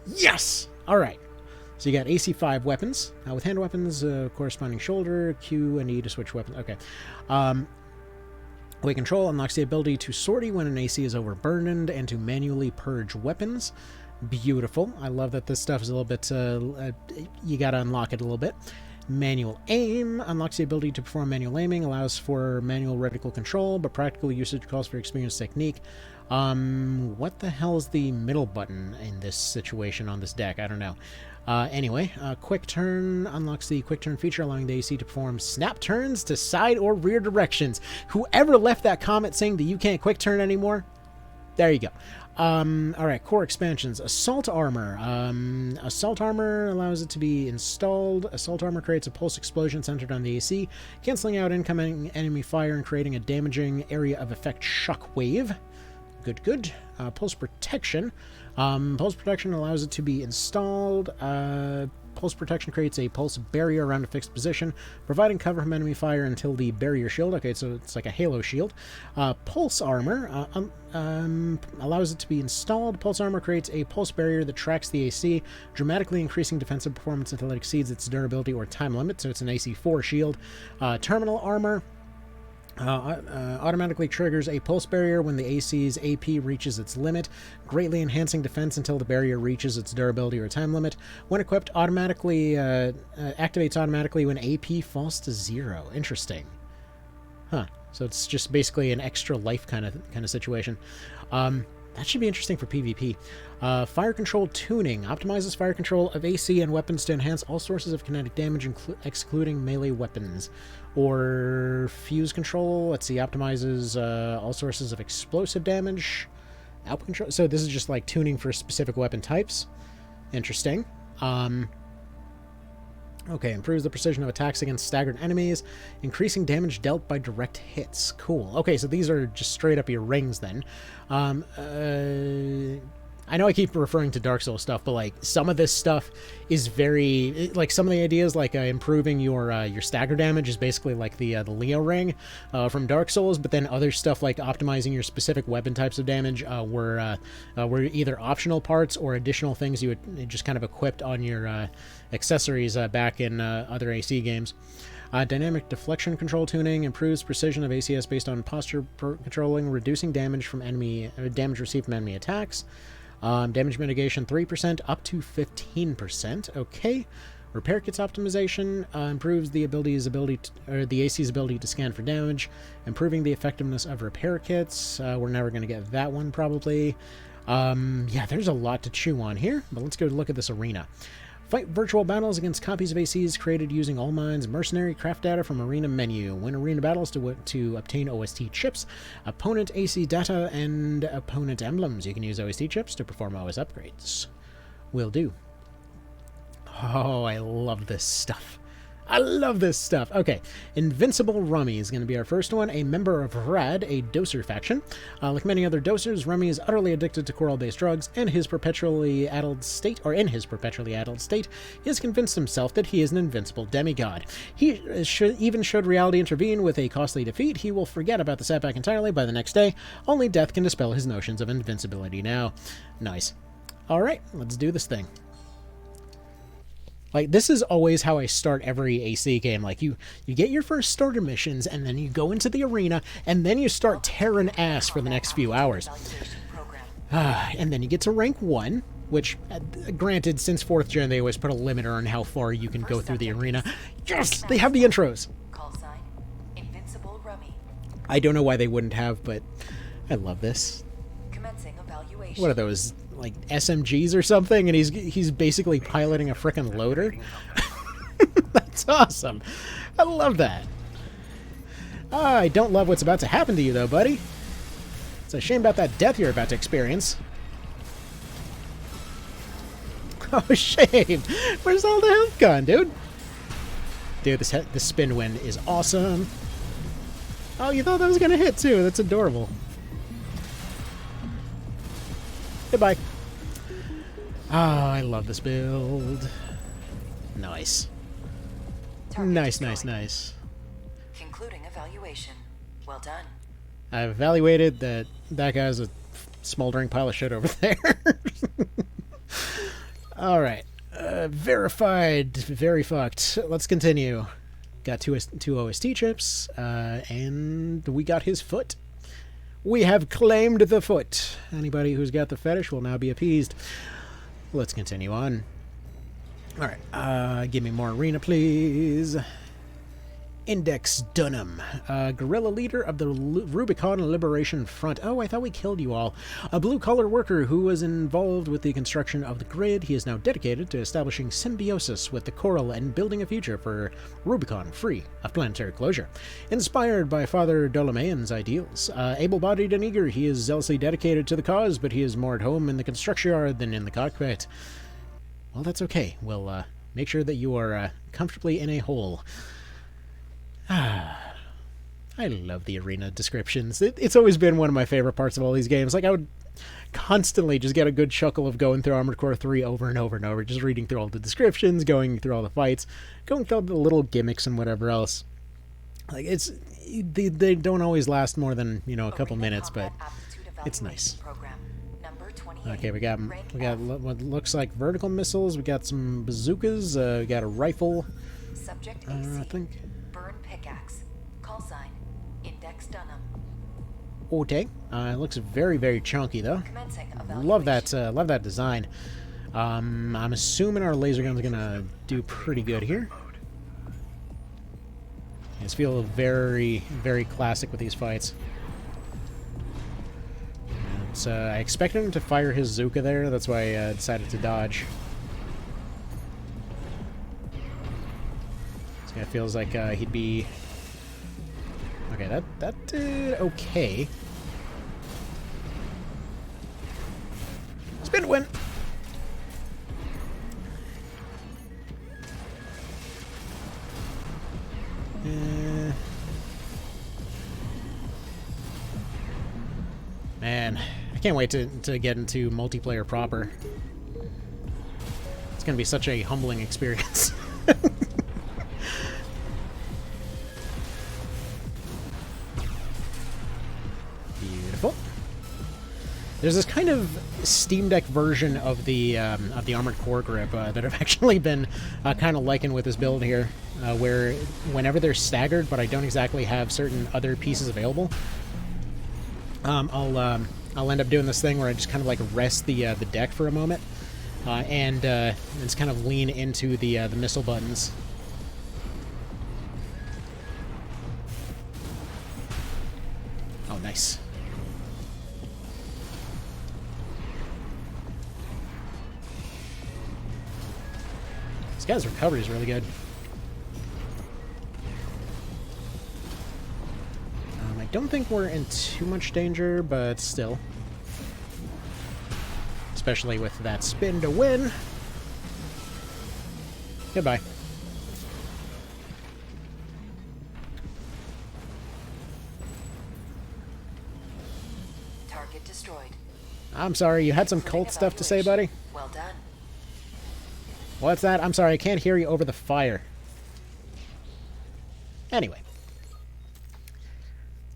Yes! All right. So you got AC 5 weapons. With hand weapons, corresponding shoulder, Q, and E to switch weapons. Okay. Way control unlocks the ability to sortie when an AC is overburdened and to manually purge weapons. Beautiful. I love that this stuff is a little bit, you gotta unlock it a little bit. Manual aim unlocks the ability to perform manual aiming, allows for manual reticle control, but practical usage calls for experienced technique. What the hell is the middle button in this situation on this deck? I don't know. Anyway, quick turn unlocks the quick turn feature, allowing the AC to perform snap turns to side or rear directions. Whoever left that comment saying that you can't quick turn anymore, there you go. Alright, core expansions. Assault armor. Assault armor allows it to be installed. Assault armor creates a pulse explosion centered on the AC, canceling out incoming enemy fire and creating a damaging area of effect shockwave. Good, good. Pulse protection. Pulse protection allows it to be installed. Pulse protection creates a pulse barrier around a fixed position, providing cover from enemy fire until the barrier shield. Okay, so it's like a halo shield. Pulse armor allows it to be installed. Pulse armor creates a pulse barrier that tracks the AC, dramatically increasing defensive performance until it exceeds its durability or time limit, so it's an AC 4 shield. Terminal armor Automatically triggers a pulse barrier when the AC's AP reaches its limit, greatly enhancing defense until the barrier reaches its durability or time limit. When equipped, activates automatically when AP falls to 0. Interesting. Huh. So it's just basically an extra life kind of situation. That should be interesting for PvP. Fire control tuning optimizes fire control of AC and weapons to enhance all sources of kinetic damage, excluding melee weapons. Or fuse control. Let's see, optimizes all sources of explosive damage. Output control. So this is just like tuning for specific weapon types. Interesting. Okay, improves the precision of attacks against staggered enemies, increasing damage dealt by direct hits. Cool. Okay, so these are just straight up your rings then. I know I keep referring to Dark Souls stuff, but like some of this stuff is very like some of the ideas, like improving your stagger damage is basically like the Leo ring from Dark Souls. But then other stuff like optimizing your specific weapon types of damage were either optional parts or additional things you would just kind of equipped on your accessories back in other AC games. Dynamic deflection control tuning improves precision of ACS based on posture controlling, reducing damage from damage received from enemy attacks. Damage mitigation 3% up to 15%. Okay. Repair kits optimization improves the the AC's ability to scan for damage, improving the effectiveness of repair kits. We're never going to get that one probably. Yeah, there's a lot to chew on here, but let's go look at this arena. Fight virtual battles against copies of ACs created using All Minds mercenary craft data from arena menu. Win arena battles to obtain OST chips, opponent AC data, and opponent emblems. You can use OST chips to perform OS upgrades. Will do. Oh, I love this stuff. I love this stuff. Okay, Invincible Rummy is going to be our first one. A member of RAD, a doser faction. Like many other dosers, Rummy is utterly addicted to coral-based drugs, and in his perpetually addled state, he has convinced himself that he is an invincible demigod. He even should reality intervene with a costly defeat, he will forget about the setback entirely by the next day. Only death can dispel his notions of invincibility now. Nice. Alright, let's do this thing. Like, this is always how I start every AC game. Like, you get your first starter missions, and then you go into the arena, and then you start tearing ass for the next few hours. And then you get to rank 1, which, granted, since 4th gen, they always put a limiter on how far you can go through the arena. Yes! They have the intros! Call sign, Invincible Rummy. I don't know why they wouldn't have, but I love this. Commencing evaluation. What are those, like SMGs or something? And he's basically piloting a frickin' loader? That's awesome. I love that. I don't love what's about to happen to you, though, buddy. It's a shame about that death you're about to experience. Oh, shame. Where's all the health gone, dude? Dude, this spin wind is awesome. Oh, you thought that was gonna hit, too. That's adorable. Goodbye. Oh, I love this build. Nice. Nice. Concluding evaluation. Well done. I've evaluated that guy's a smoldering pile of shit over there. Alright. Verified. Very fucked. Let's continue. Got two OST chips, and we got his foot. We have claimed the foot. Anybody who's got the fetish will now be appeased. Let's continue on. Alright, give me more arena, please. Index Dunham, guerrilla leader of the Rubicon Liberation Front. Oh, I thought we killed you all. A blue-collar worker who was involved with the construction of the grid. He is now dedicated to establishing symbiosis with the coral and building a future for Rubicon free of planetary closure. Inspired by Father Dolomean's ideals, able-bodied and eager, he is zealously dedicated to the cause, but he is more at home in the construction yard than in the cockpit. Well, that's okay. We'll make sure that you are comfortably in a hole. I love the arena descriptions. It's always been one of my favorite parts of all these games. Like, I would constantly just get a good chuckle of going through Armored Core 3 over and over and over, just reading through all the descriptions, going through all the fights, going through all the little gimmicks and whatever else. Like, they don't always last more than, a couple minutes, but it's nice. Okay, we got what looks like vertical missiles. We got some bazookas. We got a rifle. Subject I AC. think. Burn pickaxe. Call sign, Index Dunham. Okay. It looks very, very chunky, though. Commencing Love that, evaluation. love that design. I'm assuming our laser gun's gonna do pretty good here. These feel very, very classic with these fights. It's, I expected him to fire his Zuka there, that's why I decided to dodge. This guy feels like he'd be... Okay, that did okay. Spin to win! Man, I can't wait to get into multiplayer proper. It's gonna be such a humbling experience. Beautiful. There's this kind of Steam Deck version of the Armored Core grip that I've actually been kind of liking with this build here, where whenever they're staggered, but I don't exactly have certain other pieces available, I'll end up doing this thing where I just kind of like rest the deck for a moment, and just kind of lean into the missile buttons. Oh, nice. This guy's recovery is really good. I don't think we're in too much danger, but still. Especially with that spin to win. Goodbye. Target destroyed. I'm sorry, you had some cult stuff to say, buddy? Well done. What's that? I'm sorry, I can't hear you over the fire. Anyway.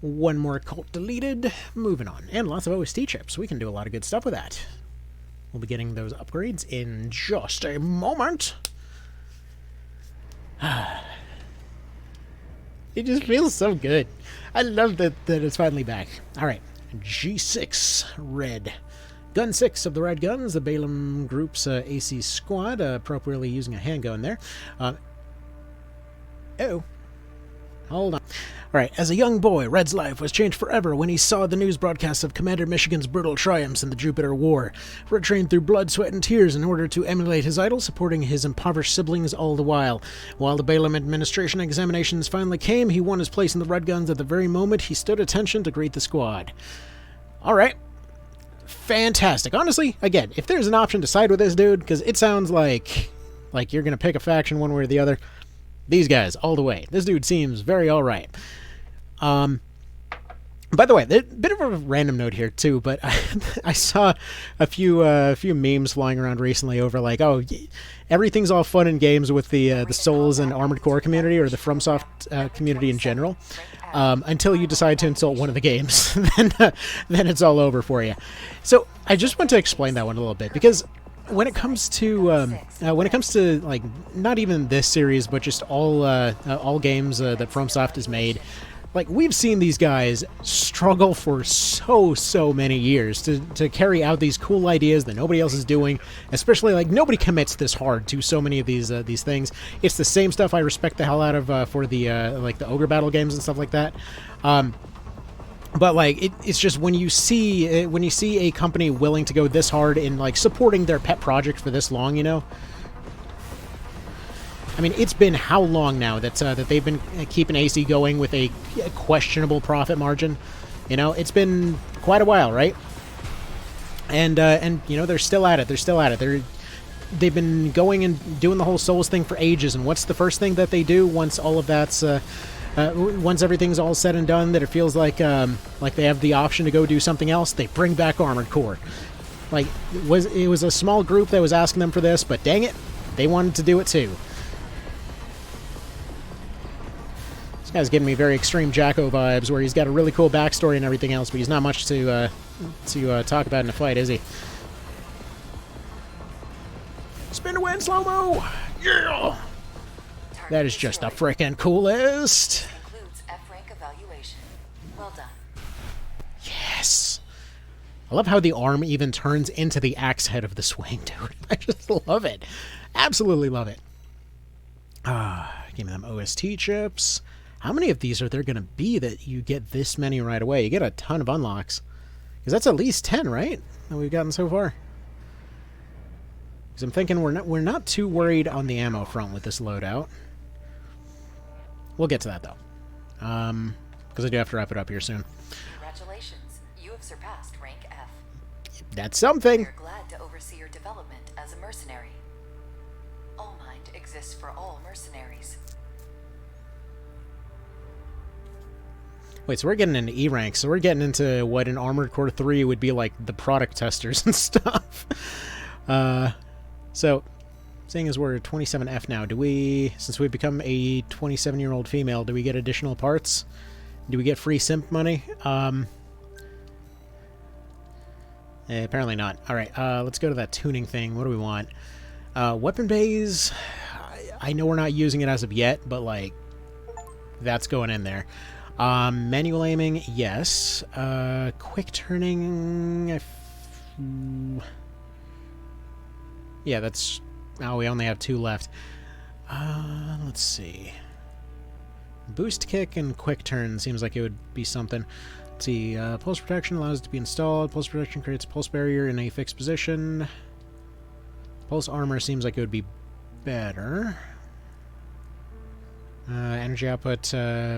One more cult deleted. Moving on. And lots of OST chips. We can do a lot of good stuff with that. We'll be getting those upgrades in just a moment. It just feels so good. I love that it's finally back. Alright. G6 Red. Gun 6 of the Red Guns, the Balaam Group's AC squad, appropriately using a handgun there. Oh. Hold on. Alright, as a young boy, Red's life was changed forever when he saw the news broadcasts of Commander Michigan's brutal triumphs in the Jupiter War. Red trained through blood, sweat, and tears in order to emulate his idol, supporting his impoverished siblings all the while. While the Balaam administration examinations finally came, he won his place in the Red Guns at the very moment he stood attention to greet the squad. Alright. Fantastic. Honestly, again, if there's an option to side with this dude, because it sounds like you're going to pick a faction one way or the other, these guys, all the way. This dude seems very alright. By the way, a bit of a random note here too, but I saw a few memes flying around recently over like, oh, everything's all fun and games with the Souls and Armored Core community, or the FromSoft community in general, until you decide to insult one of the games. then it's all over for you. So I just want to explain that one a little bit, because when it comes to like not even this series, but just all games that FromSoft has made, like, we've seen these guys struggle for so many years to carry out these cool ideas that nobody else is doing. Especially, like, nobody commits this hard to so many of these things. It's the same stuff I respect the hell out of for the like the Ogre Battle games and stuff like that. But like it's just when you see a company willing to go this hard in like supporting their pet project for this long, you know. I mean, it's been how long now that they've been keeping AC going with a questionable profit margin? You know, it's been quite a while, right? And you know, they're still at it. They've been going and doing the whole Souls thing for ages. And what's the first thing that they do once all of that's once everything's all said and done, that it feels like they have the option to go do something else? They bring back Armored Core. Like, it was a small group that was asking them for this, but dang it, they wanted to do it too. This guy's giving me very extreme Jacko vibes, where he's got a really cool backstory and everything else, but he's not much to talk about in a fight, is he? Spin to win, slow-mo! Yeah! That is just the frickin' coolest! Includes F rank evaluation. Congratulations. Well done. Yes! I love how the arm even turns into the axe head of the swing, dude. I just love it. Absolutely love it. Give me them OST chips. How many of these are there going to be that you get this many right away? You get a ton of unlocks. Because that's at least 10, right? That we've gotten so far. Because I'm thinking we're not too worried on the ammo front with this loadout. We'll get to that, though. Because I do have to wrap it up here soon. Congratulations. You have surpassed rank F. That's something! We're glad to oversee your development as a mercenary. All Mind exists for all mercenaries. Wait, so we're getting into E rank, so we're getting into what in Armored Core 3 would be like the product testers and stuff. So, seeing as we're 27F now, do we, since we've become a 27-year-old female, do we get additional parts? Do we get free simp money? Apparently not. Alright, let's go to that tuning thing. What do we want? Weapon bays, I know we're not using it as of yet, but like, that's going in there. Manual aiming, yes. Quick turning, yeah, that's... Oh, we only have 2 left. Let's see. Boost kick and quick turn seems like it would be something. Let's see. Pulse protection allows it to be installed. Pulse protection creates a pulse barrier in a fixed position. Pulse armor seems like it would be better. Energy output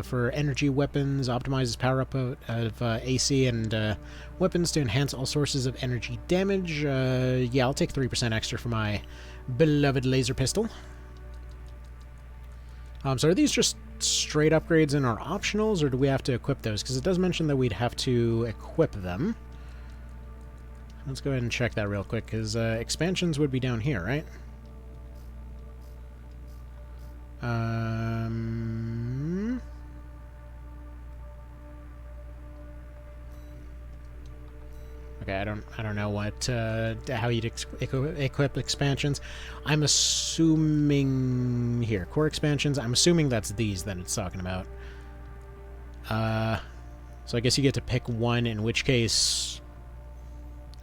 for energy weapons optimizes power output of AC and weapons to enhance all sources of energy damage. Yeah, I'll take 3% extra for my beloved laser pistol. So are these just straight upgrades in our optionals, or do we have to equip those? Because it does mention that we'd have to equip them. Let's go ahead and check that real quick, because expansions would be down here, right? Okay, I don't know what how you'd equip expansions. I'm assuming here core expansions. I'm assuming that's these that it's talking about. So I guess you get to pick one. In which case,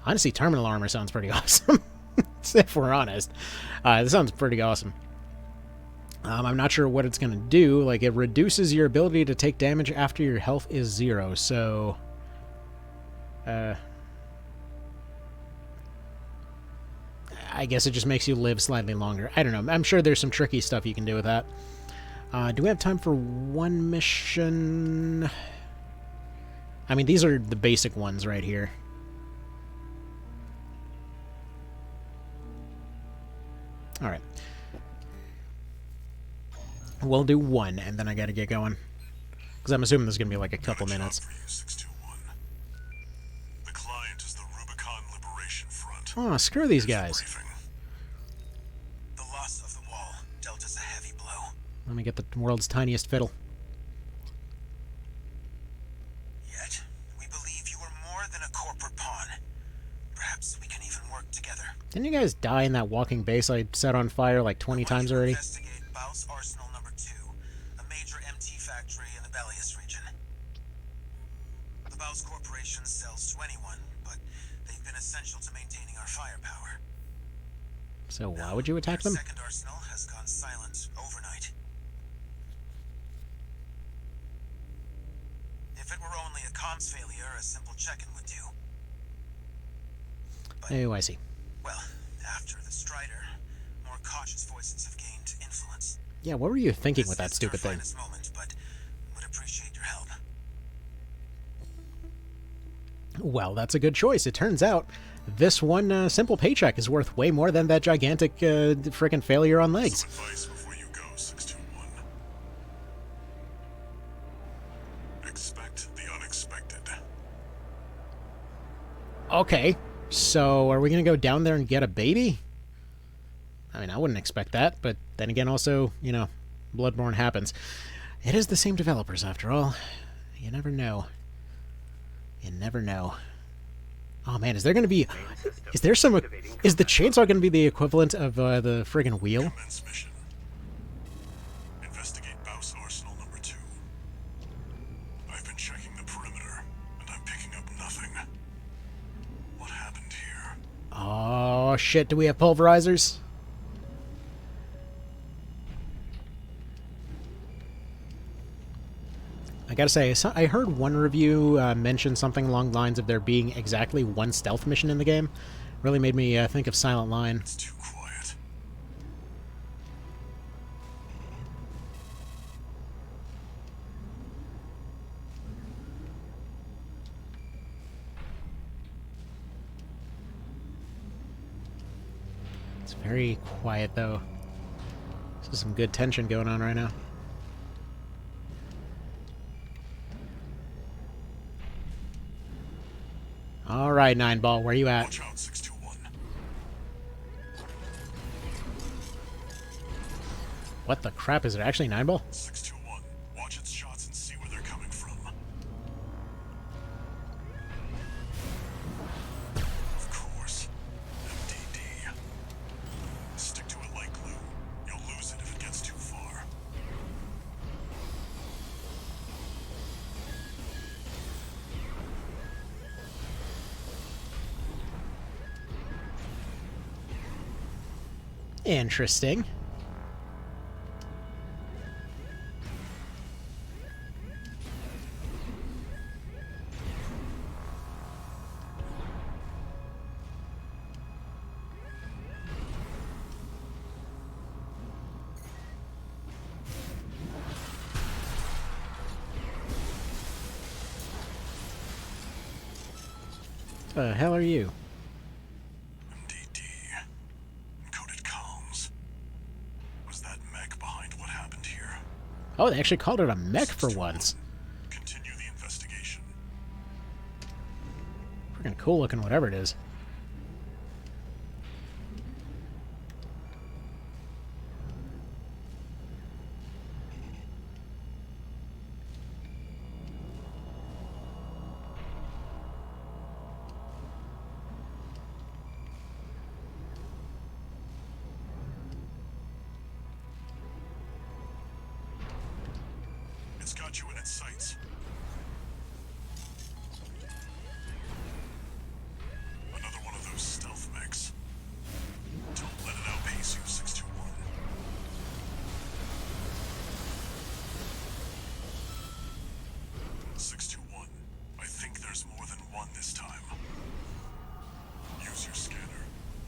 honestly, terminal armor sounds pretty awesome. If we're honest, this sounds pretty awesome. I'm not sure what it's going to do. Like, it reduces your ability to take damage after your health is 0, so... I guess it just makes you live slightly longer. I don't know. I'm sure there's some tricky stuff you can do with that. Do we have time for one mission? I mean, these are the basic ones right here. Alright. We'll do one, and then I gotta get going. Because I'm assuming there's gonna be like a couple minutes. The client is the Rubicon Liberation Front. Oh, screw these guys. The loss of the wall dealt us a heavy blow. Let me get the world's tiniest fiddle. Yet, we believe you were more than a corporate pawn. Perhaps we can even work together. Didn't you guys die in that walking base I set on fire like 20 times already? Investigate Baus Arsenal number 2, a major MT factory in the Bellius region. The Baus Corporation sells to anyone, but they've been essential to maintaining our firepower. So why would you attack them? Their second arsenal has gone silent overnight. If it were only a comms failure, a simple check-in would do. But, Oh, I see. well, after the Strider, more cautious voices have gained influence. Yeah, what were you thinking with that This stupid isn't our thing? finest moment, but would appreciate your help. Well, that's a good choice. It turns out this one simple paycheck is worth way more than that gigantic frickin' failure on legs. Some advice before you go, 621. Expect the unexpected. Okay, so are we gonna go down there and get a baby? I mean, I wouldn't expect that, but then again, also, you know, Bloodborne happens. It is the same developers, after all. You never know. You never know. Oh man, is there gonna be... Is there some... Is the chainsaw gonna be the equivalent of the friggin' wheel? Commence mission. Investigate Baus Arsenal number 2. I've been checking the perimeter, and I'm picking up nothing. What happened here? Oh, shit. Do we have pulverizers? I gotta say, I heard one review mention something along the lines of there being exactly one stealth mission in the game. Really made me think of Silent Line. It's too quiet. It's very quiet, though. There's some good tension going on right now. All right, Nine Ball, where you at? Watch out, 621. What the crap? Is it actually Nine Ball? 621. Watch its shots and see where they're coming from. Of course. MDD. Stick to it like glue. You'll lose it if it gets too far. Interesting. The hell are you? MDD. Encoded comms. Was that mech behind what happened here? Oh, they actually called it a mech for once. Continue the investigation. Freaking cool looking, whatever it is. It's got you in its sights. Another one of those stealth mechs. Don't let it outpace you, 621. I think there's more than one this time. Use your scanner.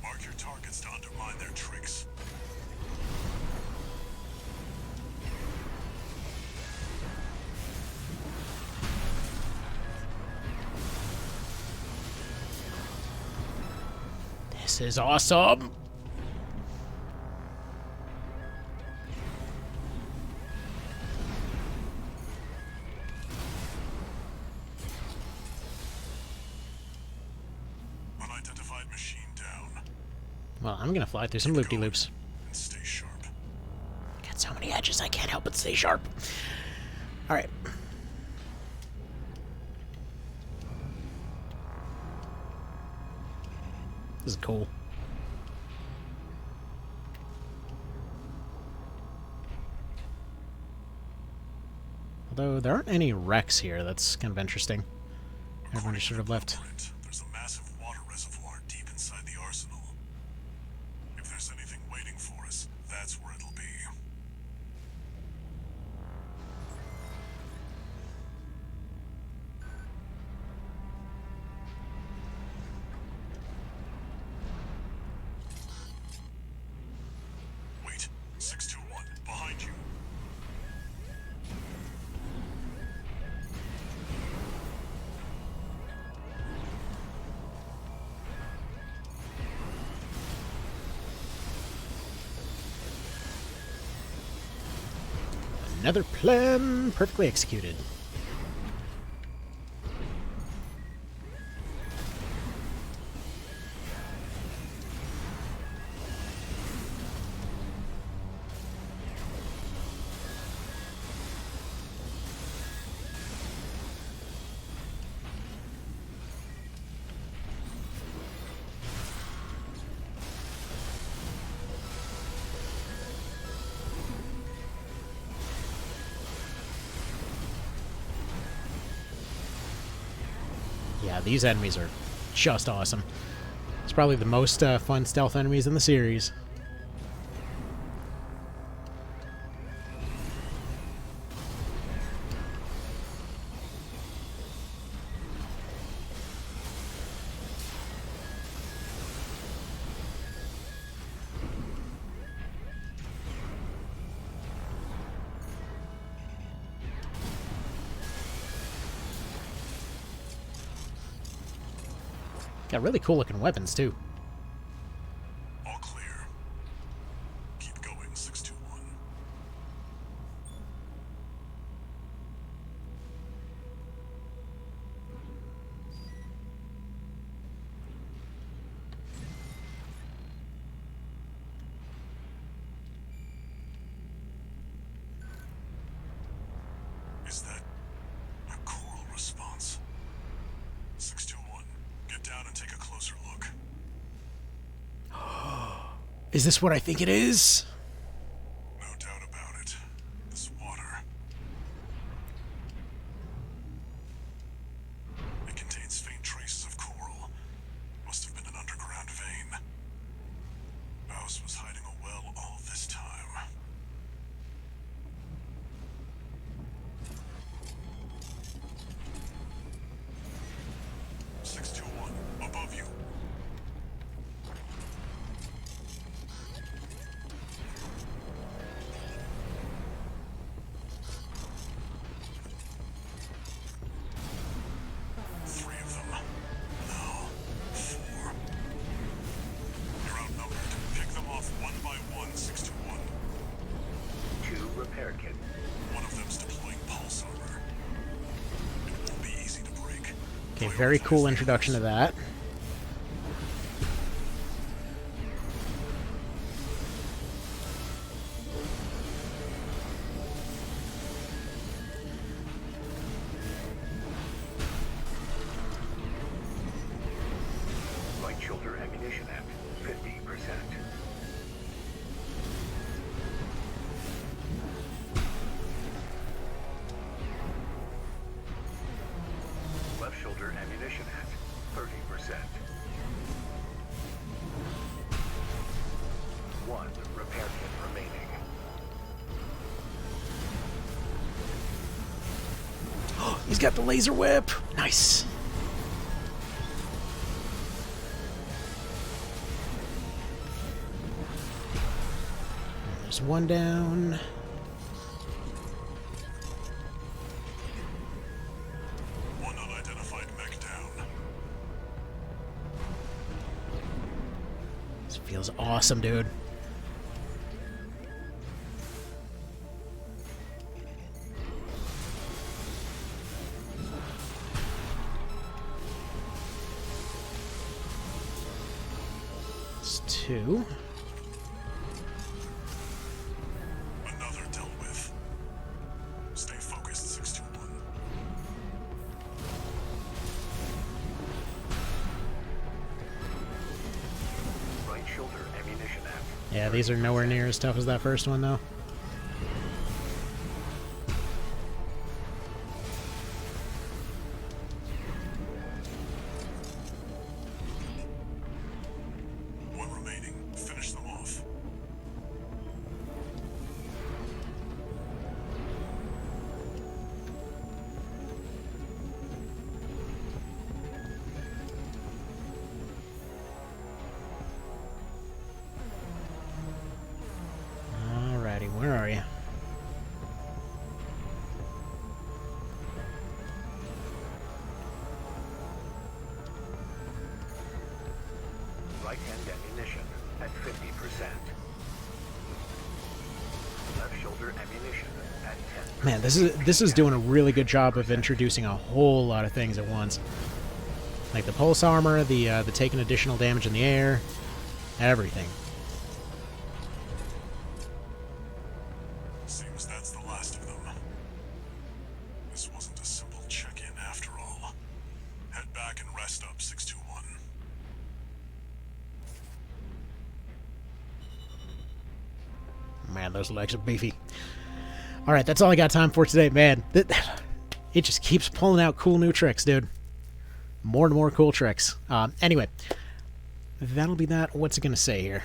Mark your targets to undermine their tricks. This is awesome! Unidentified machine down. Well, I'm gonna fly through some loop-de-loops. And stay sharp. Got so many edges, I can't help but stay sharp. Alright. This is cool. Although there aren't any wrecks here, that's kind of interesting. Everyone just sort of left. There's a massive water reservoir deep inside the arsenal. If there's anything waiting for us, that's where it'll be. Wait, 621, behind you. Another plan perfectly executed. Yeah, these enemies are just awesome. It's probably the most fun stealth enemies in the series. Got really cool looking weapons, too. All clear. Keep going, 621. Is that a choral response? 621, get down and take a closer look. Is this what I think it is? No doubt about it. This water. It contains faint traces of coral. Must have been an underground vein. Mouse was hiding a well all this time. "621, above you." Three of them. No, four. You're outnumbered. Pick them off one by one, 621. 2 repair kits. One of them's deploying pulse armor. It won't be easy to break. Okay, very cool introduction to that. Right shoulder ammunition at 50%. Left shoulder ammunition at 30%. 1 repair kit remaining. He's got the laser whip. Nice. There's one down. One unidentified mech down. This feels awesome, dude. It's 2. Another dealt with. Stay focused, 621. Right shoulder ammunition at. Yeah, these are nowhere near as tough as that first one, though. One remaining. Finish them off. Alrighty, where are you? Right hand ammunition at 50%. Left shoulder ammunition at 10%. Man, this is doing a really good job of introducing a whole lot of things at once. Like the pulse armor, the taking additional damage in the air, everything. Seems that's the last of them. This wasn't a simple check-in after all. Head back and rest up, 621. Man, those legs are beefy. Alright, that's all I got time for today, man. It just keeps pulling out cool new tricks, dude. More and more cool tricks. Anyway, that'll be that. What's it going to say here?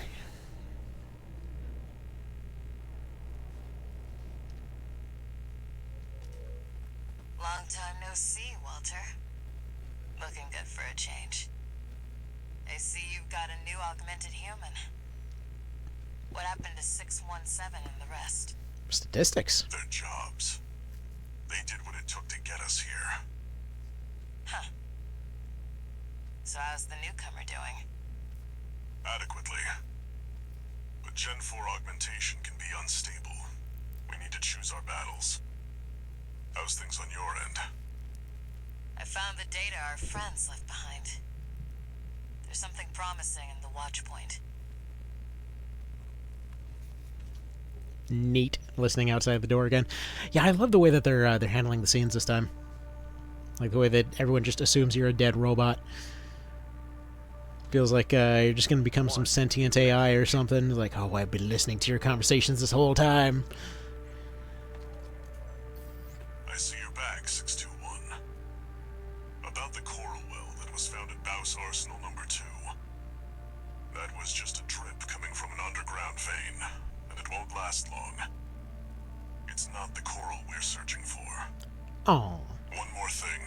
Long time no see, Walter. Looking good for a change. I see you've got a new augmented human. What happened to 617 and the rest? Statistics. Their jobs. They did what it took to get us here. Huh. So how's the newcomer doing? Adequately. But Gen 4 augmentation can be unstable. We need to choose our battles. How's things on your end? I found the data our friends left behind. There's something promising in the watch point. Neat. Listening outside the door again. Yeah, I love the way that they're handling the scenes this time. Like the way that everyone just assumes you're a dead robot. Feels like you're just going to become some sentient AI or something. Like, oh, I've been listening to your conversations this whole time. I see you're back, 621. About the coral well that was found at Baus Arsenal number 2. That was just a drip coming from an underground vein, and it won't last long. It's not the coral we're searching for. Oh. One more thing.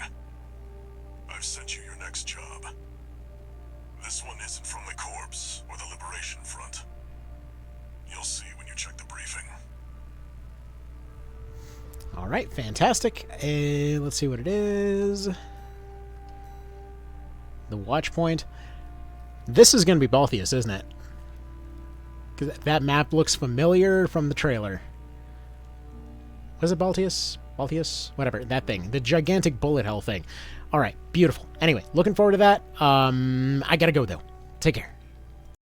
I've sent you your next job. This one isn't from the Corps or the Liberation Front. You'll see when you check the briefing. All right, fantastic. Let's see what it is. The watch point. This is going to be Balthius, isn't it? Because that map looks familiar from the trailer. Was it Balthius? Balthius? Whatever, that thing. The gigantic bullet hell thing. All right, beautiful. Anyway, looking forward to that. I gotta go, though. Take care.